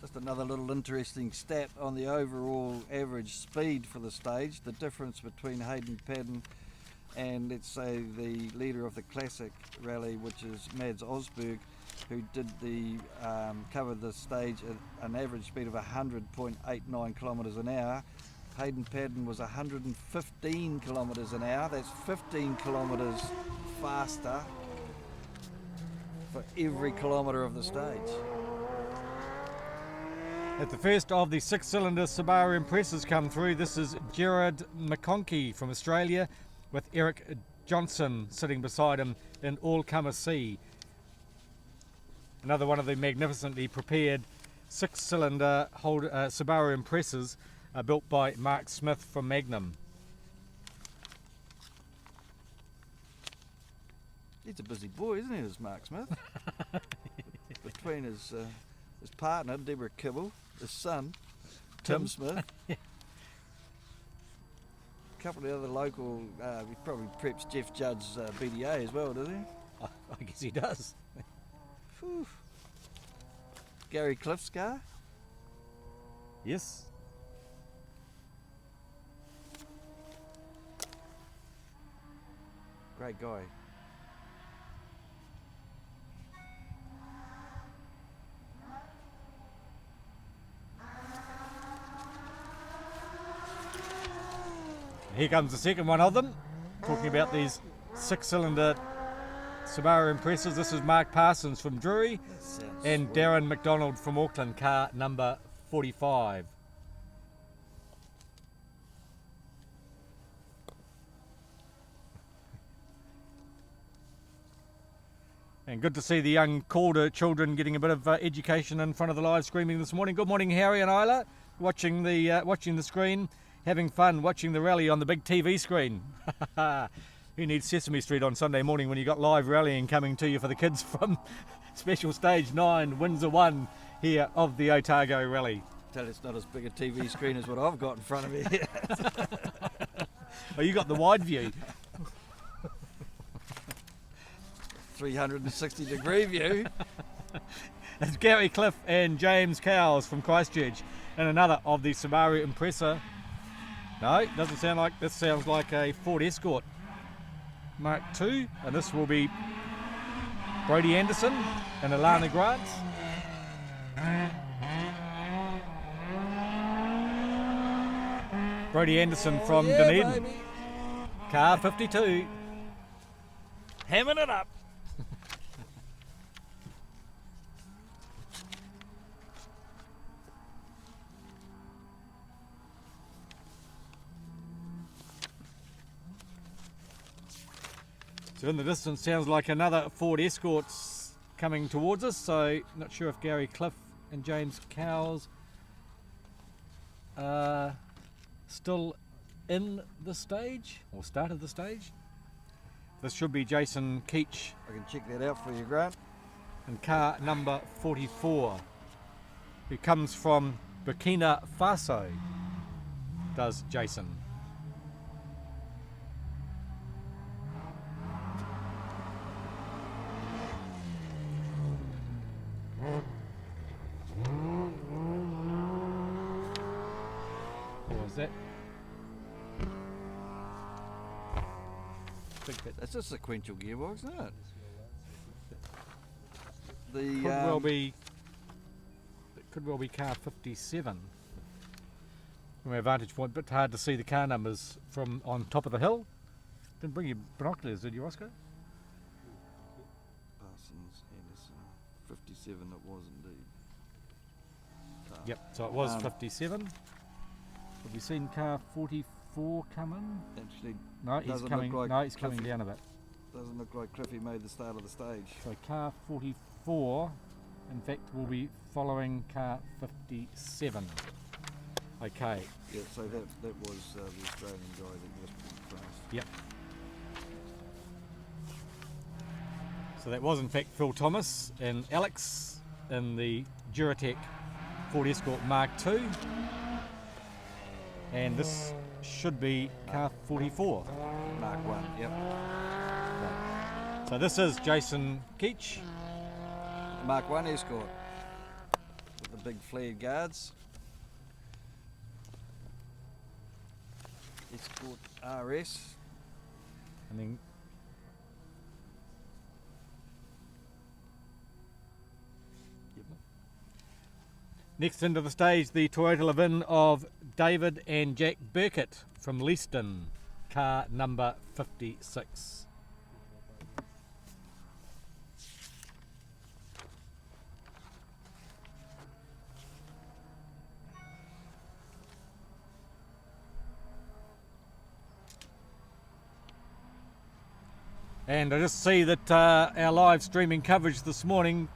Just another little interesting stat on the overall average speed for the stage. The difference between Hayden Paddon and, let's say, the leader of the Classic Rally, which is Mads Osberg, who did covered the stage at an average speed of 100.89 kilometres an hour. Hayden Paddon was 115 kilometres an hour. That's 15 kilometres faster for every kilometre of the stage. At the first of the 6-cylinder Subaru Imprezas come through, this is Gerard McConkey from Australia, with Eric Johnson sitting beside him in all-comer C. Another one of the magnificently prepared 6-cylinder Subaru Imprezas built by Mark Smith from Magnum. He's a busy boy, isn't he, this Mark Smith? Between his partner, Deborah Kibble, his son, Tim Smith, couple of the other local, he probably preps Jeff Judd's BDA as well, does he? I guess he does. Whew. Gary Cliff's car? Yes. Great guy. here comes the second one of them, talking about these 6-cylinder Subaru Impressas. This is Mark Parsons from Drury and sweet. Darren McDonald from Auckland, car number 45. And good to see the young Calder children getting a bit of education in front of the live streaming this morning. Good morning, Harry and Isla, watching the screen, having fun watching the rally on the big TV screen. Who needs Sesame Street on Sunday morning when you got live rallying coming to you for the kids from Special Stage 9, Windsor 1 here of the Otago Rally. Tell you it's not as big a TV screen as what I've got in front of me here. Oh, you got the wide view. 360-degree view. It's Gary Cliff and James Cowles from Christchurch and another of the Subaru Impreza. No, it doesn't sound like, this sounds like a Ford Escort Mark II, and this will be Brodie Anderson and Alana Grant. Brodie Anderson from Dunedin, baby. car 52. Hamming it up. So in the distance sounds like another Ford Escort's coming towards us, so not sure if Gary Cliff and James Cowles are still in the stage or started the stage. This should be Jason Keach I can check that out for you, Grant. in car number 44, who comes from Burkina Faso, does Jason. What was that? That's a sequential gearbox, isn't it? The Could well be. It could well be car 57 from our vantage point. Bit hard to see the car numbers from on top of the hill. Didn't bring your binoculars, did you, Oscar? Parsons, Anderson, 57. It was indeed. Yep. So it was 57. Have we seen car 44 come in? Actually, No, he's doesn't coming. look like No, he's coming Cliffy. down a bit. doesn't look like Cliffy made the start of the stage. So car 44, in fact, will be following car 57. Okay. Yeah, so that was the Australian guy that just put in France. Yep. So that was in fact Phil Thomas and Alex in the Duratec Ford Escort Mark II. And this should be car 44. Mark 1, yep. So this is Jason Keach. Mark 1 Escort with the big flared guards. Escort RS. And then next into the stage, the Toyota Levin of David and Jack Burkett from Leaston, car number 56. And I just see that our live streaming coverage this morning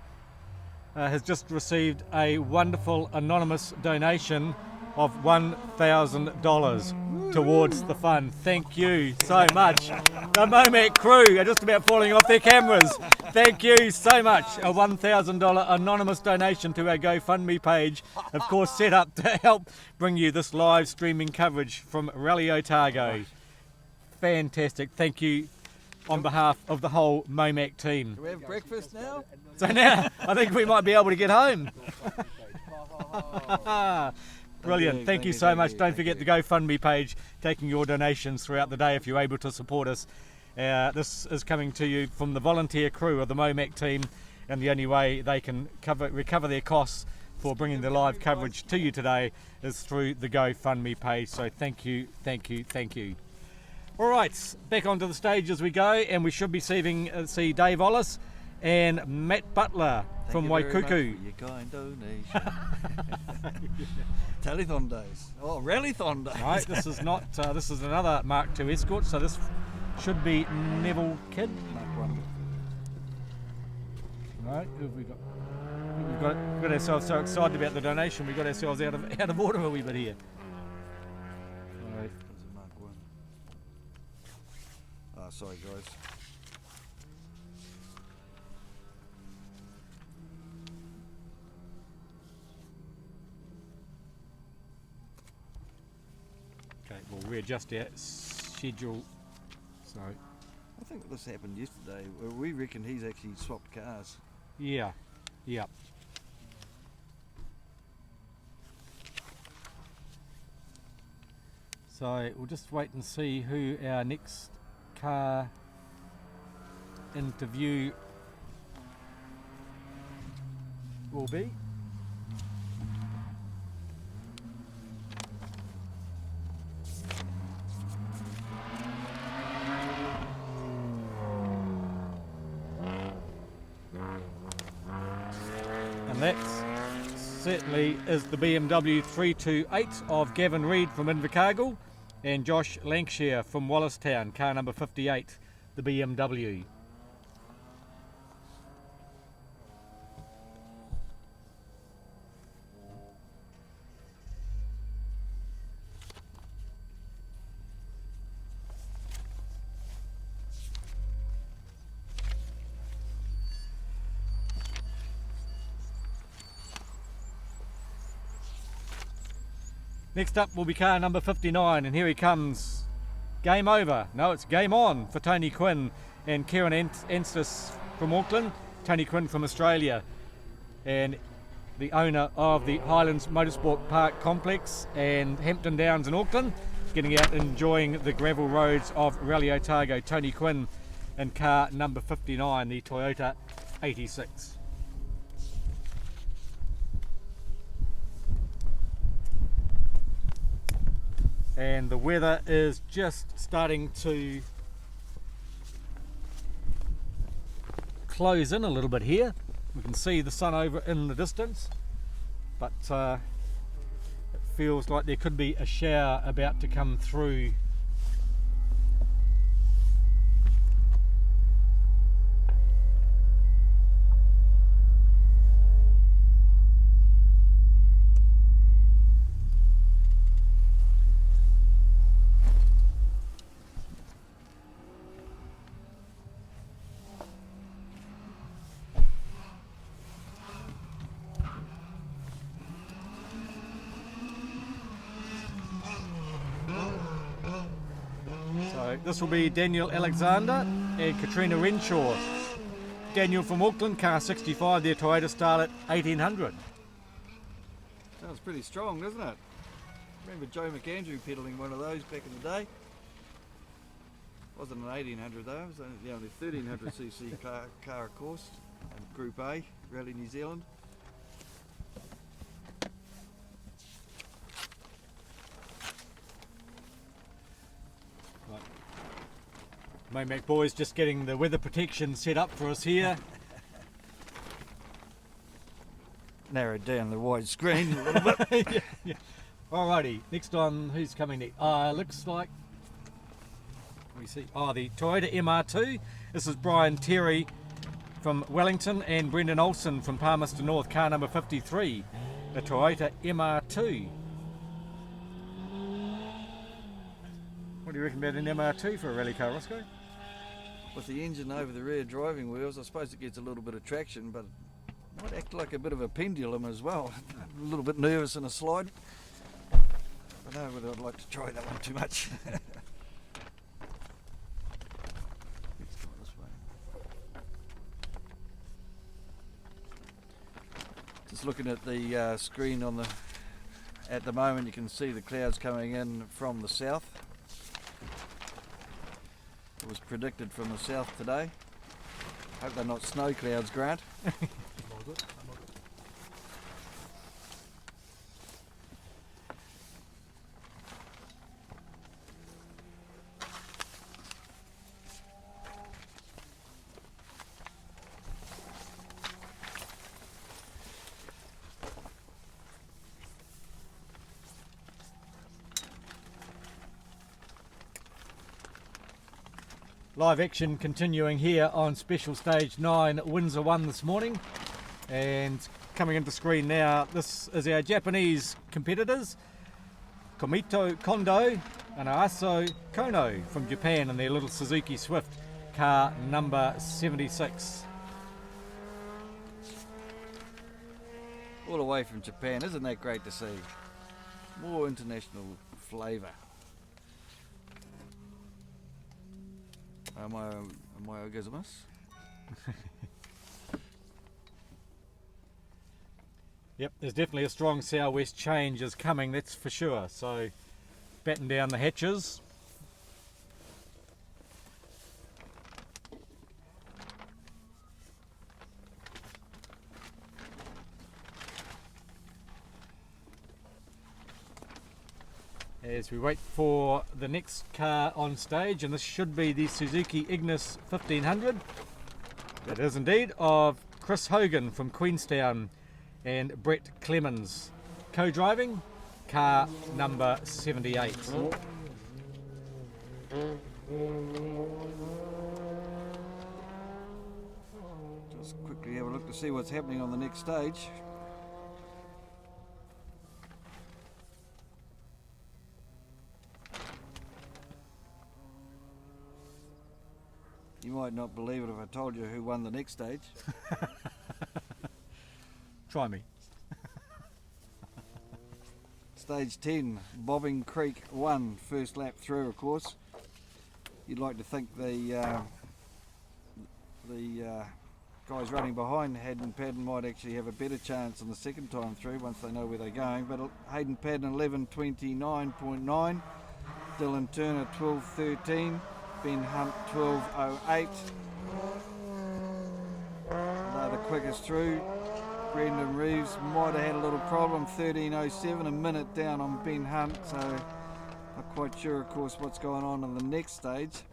has just received a wonderful anonymous donation of $1,000 towards the fund. Thank you so much. The MoMac crew are just about falling off their cameras. Thank you so much. A $1,000 anonymous donation to our GoFundMe page, of course set up to help bring you this live streaming coverage from Rally Otago. Fantastic. Thank you on behalf of the whole MoMac team. Do we have breakfast now? So now I think we might be able to get home. Brilliant. Thank you so much. Don't forget the GoFundMe page, taking your donations throughout the day if you're able to support us. This is coming to you from the volunteer crew of the MoMac team, and the only way they can recover their costs for bringing the live coverage to you today is through the GoFundMe page. So thank you, thank you, thank you. Alright, back onto the stage as we go, and we should be see Dave Ollis and Matt Butler from Waikuku. Your kind donation. Telethon days. Oh, Rallython days. Right, this is not. This is another Mark II Escort, so this should be Neville Kidd. Mark 1. Right, who have we got? We've got ourselves so excited about the donation. We got ourselves out of order a wee bit here. Right. That's a Mark 1. Oh, sorry guys. Okay, we'll readjust our schedule. So, I think this happened yesterday. We reckon he's actually swapped cars. yeah. So we'll just wait and see who our next car interview will be. And that certainly is the BMW 328 of Gavin Reid from Invercargill and Josh Lancashire from Wallistown, car number 58, the BMW. Next up will be car number 59, and here he comes. Game over. No, it's game on for Tony Quinn and Kieran Anstis from Auckland, Tony Quinn from Australia, and the owner of the Highlands Motorsport Park Complex and Hampton Downs in Auckland, getting out and enjoying the gravel roads of Rally Otago. Tony Quinn in car number 59, the Toyota 86. And the weather is just starting to close in a little bit here. We can see the sun over in the distance, but it feels like there could be a shower about to come through. This will be Daniel Alexander and Katrina Renshaw. Daniel from Auckland, car 65, their Toyota start at 1800. Sounds pretty strong, doesn't it? Remember Joe McAndrew peddling one of those back in the day? Wasn't an 1800 though, it was only 1300cc car of course, and Group A, Rally New Zealand. MoMac boys just getting the weather protection set up for us here. Narrowed down the wide screen a little bit. Yeah. Alrighty, next on, who's coming next? Looks like, we see, the Toyota MR2. This is Brian Terry from Wellington and Brendan Olsen from Palmerston North, car number 53, the Toyota MR2. What do you reckon about an MR2 for a rally car, Roscoe? With the engine over the rear driving wheels, I suppose it gets a little bit of traction, but it might act like a bit of a pendulum as well. A little bit nervous in a slide. I don't know whether I'd like to try that one too much. Let's go this way. Just looking at the screen at the moment, you can see the clouds coming in from the south. It was predicted from the south today. Hope they're not snow clouds, Grant. Live action continuing here on Special Stage 9 Windsor 1 this morning, and coming into screen now, this is our Japanese competitors, Komito Kondo and Aso Kono from Japan in their little Suzuki Swift, car number 76. All the way from Japan, isn't that great to see? More international flavour. Am I orgasmus? Yep, there's definitely a strong southwest change is coming, that's for sure. So, batten down the hatches. As we wait for the next car on stage, and this should be the Suzuki Ignis 1500. It is indeed, of Chris Hogan from Queenstown and Brett Clemens co-driving, car number 78. Just quickly have a look to see what's happening on the next stage. You might not believe it if I told you who won the next stage. Try me. Stage 10, Bobbing Creek 1, first lap through, of course. You'd like to think the guys running behind Hayden Padden might actually have a better chance on the second time through once they know where they're going. But Hayden Padden 11:29.9, Dylan Turner 12:13, Ben Hunt 12:08. They're the quickest through. Brendan Reeves might have had a little problem, 13:07, a minute down on Ben Hunt, so not quite sure, of course, what's going on in the next stage.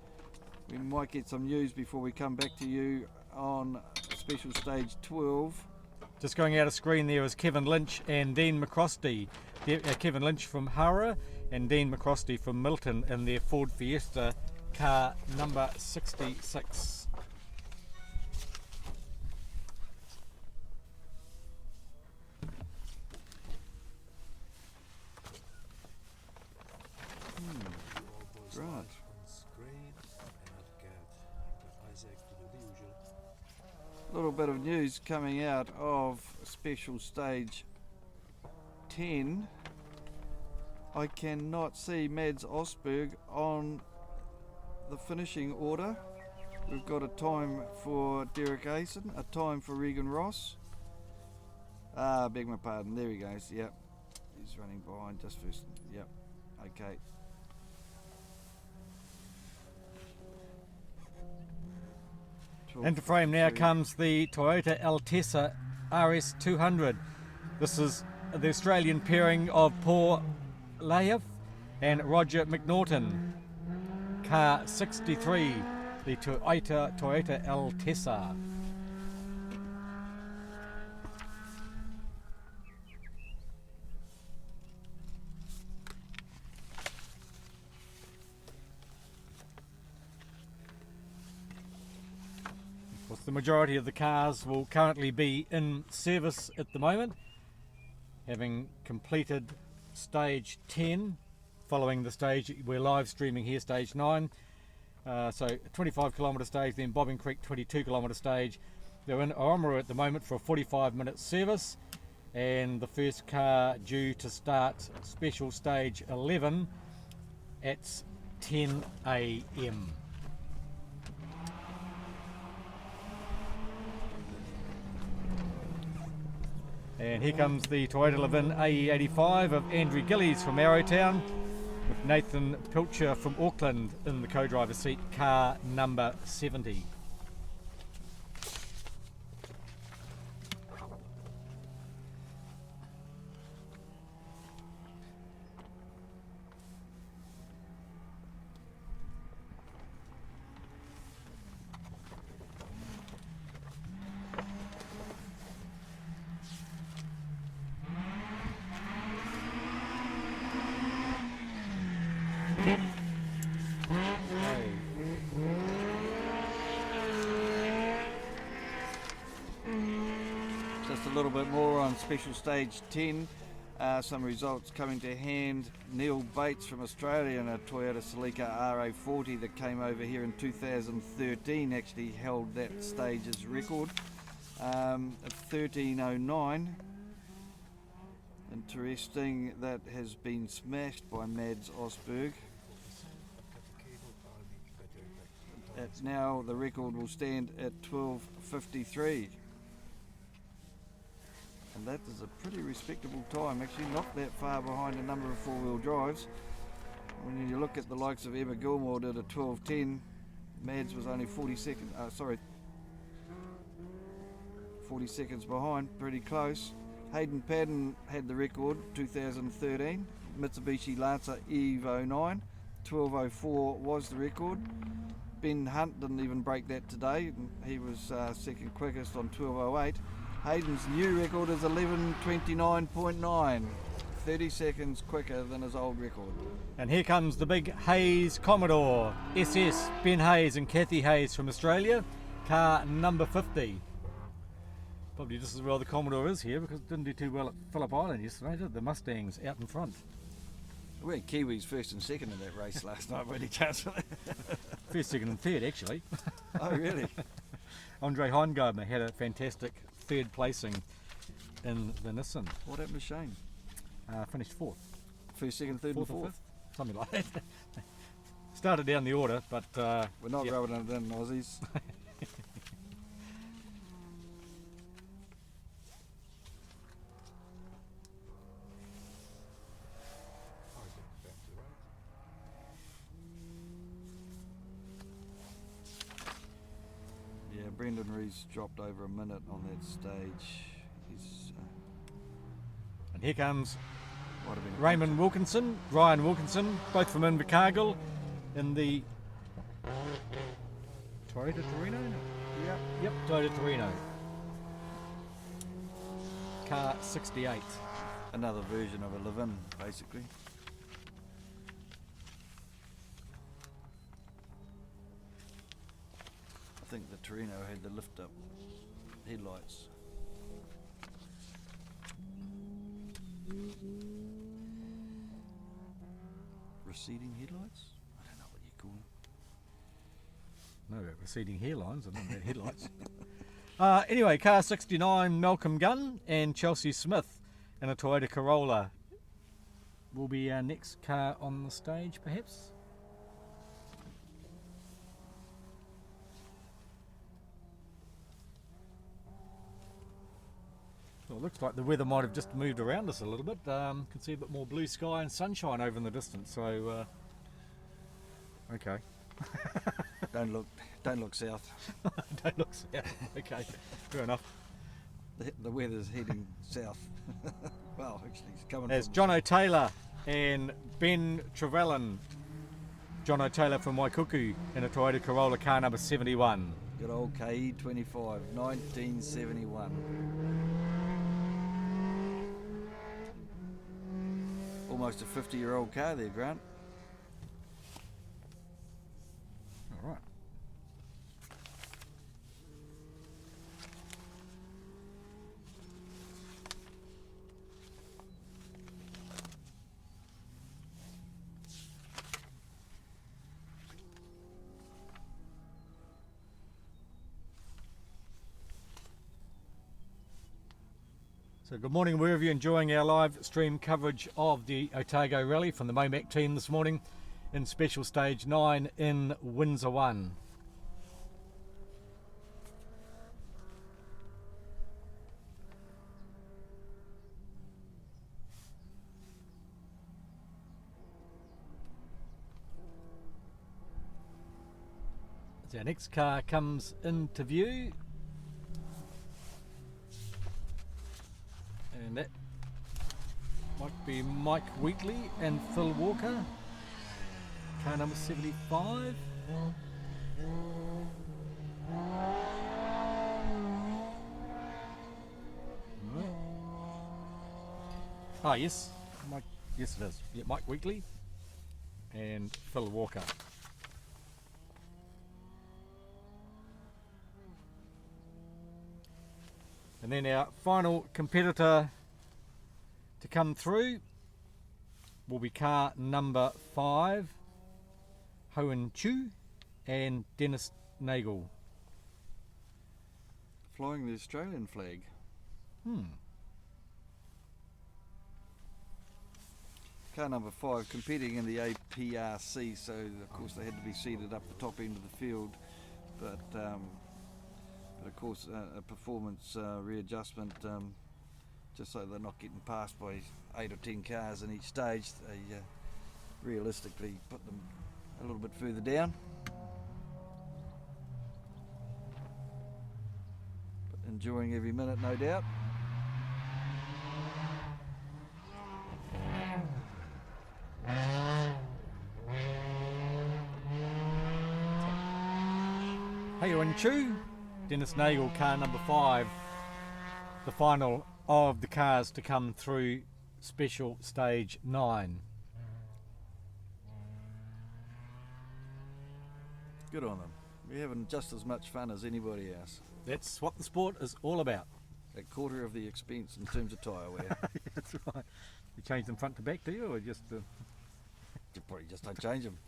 We might get some news before we come back to you on Special Stage 12. Just going out of screen there is Kevin Lynch and Dean McCrosty. Kevin Lynch from Hara and Dean McCrosty from Milton in their Ford Fiesta, car number 66. Right. A little bit of news coming out of Special Stage 10. I cannot see Mads Osberg on the finishing order. We've got a time for Derek Asen, a time for Regan Ross. Beg my pardon, there he goes, yep. He's running behind just first, yep, okay. Into frame now comes the Toyota Altessa RS200. This is the Australian pairing of Paul Layev and Roger McNaughton. Car 63, the Toyota Altessa. The majority of the cars will currently be in service at the moment, having completed stage 10, following the stage we're live streaming here, stage 9. So 25 kilometre stage, then Bobbing Creek 22 kilometre stage. They're in Oamaru at the moment for a 45-minute service, and the first car due to start special stage 11 at 10 a.m. And here comes the Toyota Levin AE85 of Andrew Gillies from Arrowtown, with Nathan Pilcher from Auckland in the co-driver's seat, car number 70. little bit more on special stage 10. Some results coming to hand. Neil Bates from Australia in a Toyota Celica RA40 that came over here in 2013 actually held that stage's record of 13:09. Interesting, that has been smashed by Mads Osberg. Now the record will stand at 12:53. And that is a pretty respectable time, actually not that far behind a number of four-wheel drives. When you look at the likes of Emma Gilmore did a 12:10, Mads was only 40 seconds behind, pretty close. Hayden Padden had the record, 2013, Mitsubishi Lancer Evo 9, 12:04 was the record. Ben Hunt didn't even break that today, he was second quickest on 12:08. Hayden's new record is 11:29.9, 30 seconds quicker than his old record. And here comes the big Hayes Commodore SS, Ben Hayes and Kathy Hayes from Australia, car number 50. Probably just as well the Commodore is here because it didn't do too well at Phillip Island yesterday, did it? The Mustangs out in front. We had Kiwis first and second in that race last night, but he can't. First, second and third actually. Oh really? Andre Heingardner had a fantastic third placing in the Nissan. What happened to Shane? Finished fourth. First, second, third and fourth? Or fifth, something like that. Started down the order, but We're not rubbing it in, Aussies. Yeah, Brendan Rees dropped over a minute on that stage. He's and here comes might have been Ryan Wilkinson, both from Invercargill in the Toyota Torino? Yep, Toyota Torino. Car 68. another version of a live-in, basically. I think the Torino had the lift-up headlights. Receding headlights? I don't know what you call them. No, receding hairlines, I don't know headlights. Anyway, car 69, Malcolm Gunn and Chelsea Smith in a Toyota Corolla will be our next car on the stage, perhaps. Well, it looks like the weather might have just moved around us a little bit. Can see a bit more blue sky and sunshine over in the distance. So, okay. Don't look south. Don't look south. Okay, fair enough. The weather's heading south. Well, actually, it's coming. There's from John O'Taylor and Ben Trevelyan. John O'Taylor from Waikuku in a Toyota Corolla car number 71. good old KE25, 1971. Almost a 50-year-old car there, Grant. All right. So good morning wherever you're enjoying our live stream coverage of the Otago Rally from the MoMac team this morning in Special Stage 9 in Windsor 1. As our next car comes into view, and that might be Mike Wheatley and Phil Walker, car number 75. Ah yes, Mike. Yes it is. Yeah, Mike Wheatley and Phil Walker. And then our final competitor to come through will be car number 5, Hoen Chu and Dennis Nagel. Flying the Australian flag. Car number 5 competing in the APRC, so of course they had to be seated up the top end of the field, but of course a performance readjustment, just so they're not getting passed by 8 or 10 cars in each stage. They realistically put them a little bit further down. But enjoying every minute, no doubt. Hoen Chu, Dennis Nagel, car number 5, the final of the cars to come through special stage 9. Good on them. We're having just as much fun as anybody else. That's what the sport is all about. A quarter of the expense in terms of tyre wear. That's right. You change them front to back, do you, or just? You probably just don't change them.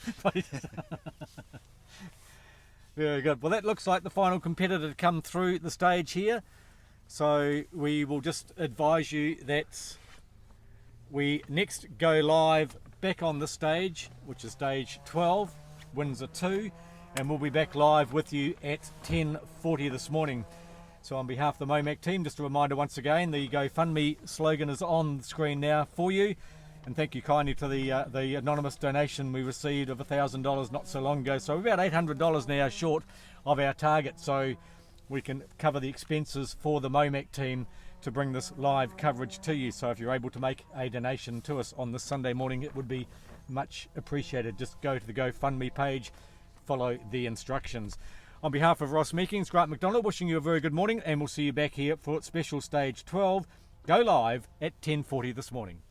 Very good. Well, that looks like the final competitor to come through the stage here. So we will just advise you that we next go live back on this stage, which is stage 12, Windsor 2, and we'll be back live with you at 10:40 this morning. So on behalf of the MoMac team, just a reminder once again, the GoFundMe slogan is on the screen now for you. And thank you kindly to the anonymous donation we received of $1,000 not so long ago. So we're about $800 now short of our target. So we can cover the expenses for the MoMac team to bring this live coverage to you. So if you're able to make a donation to us on this Sunday morning, it would be much appreciated. Just go to the GoFundMe page, follow the instructions. On behalf of Ross Meekings, Grant McDonald, wishing you a very good morning, and we'll see you back here for special stage 12, go live at 10:40 this morning.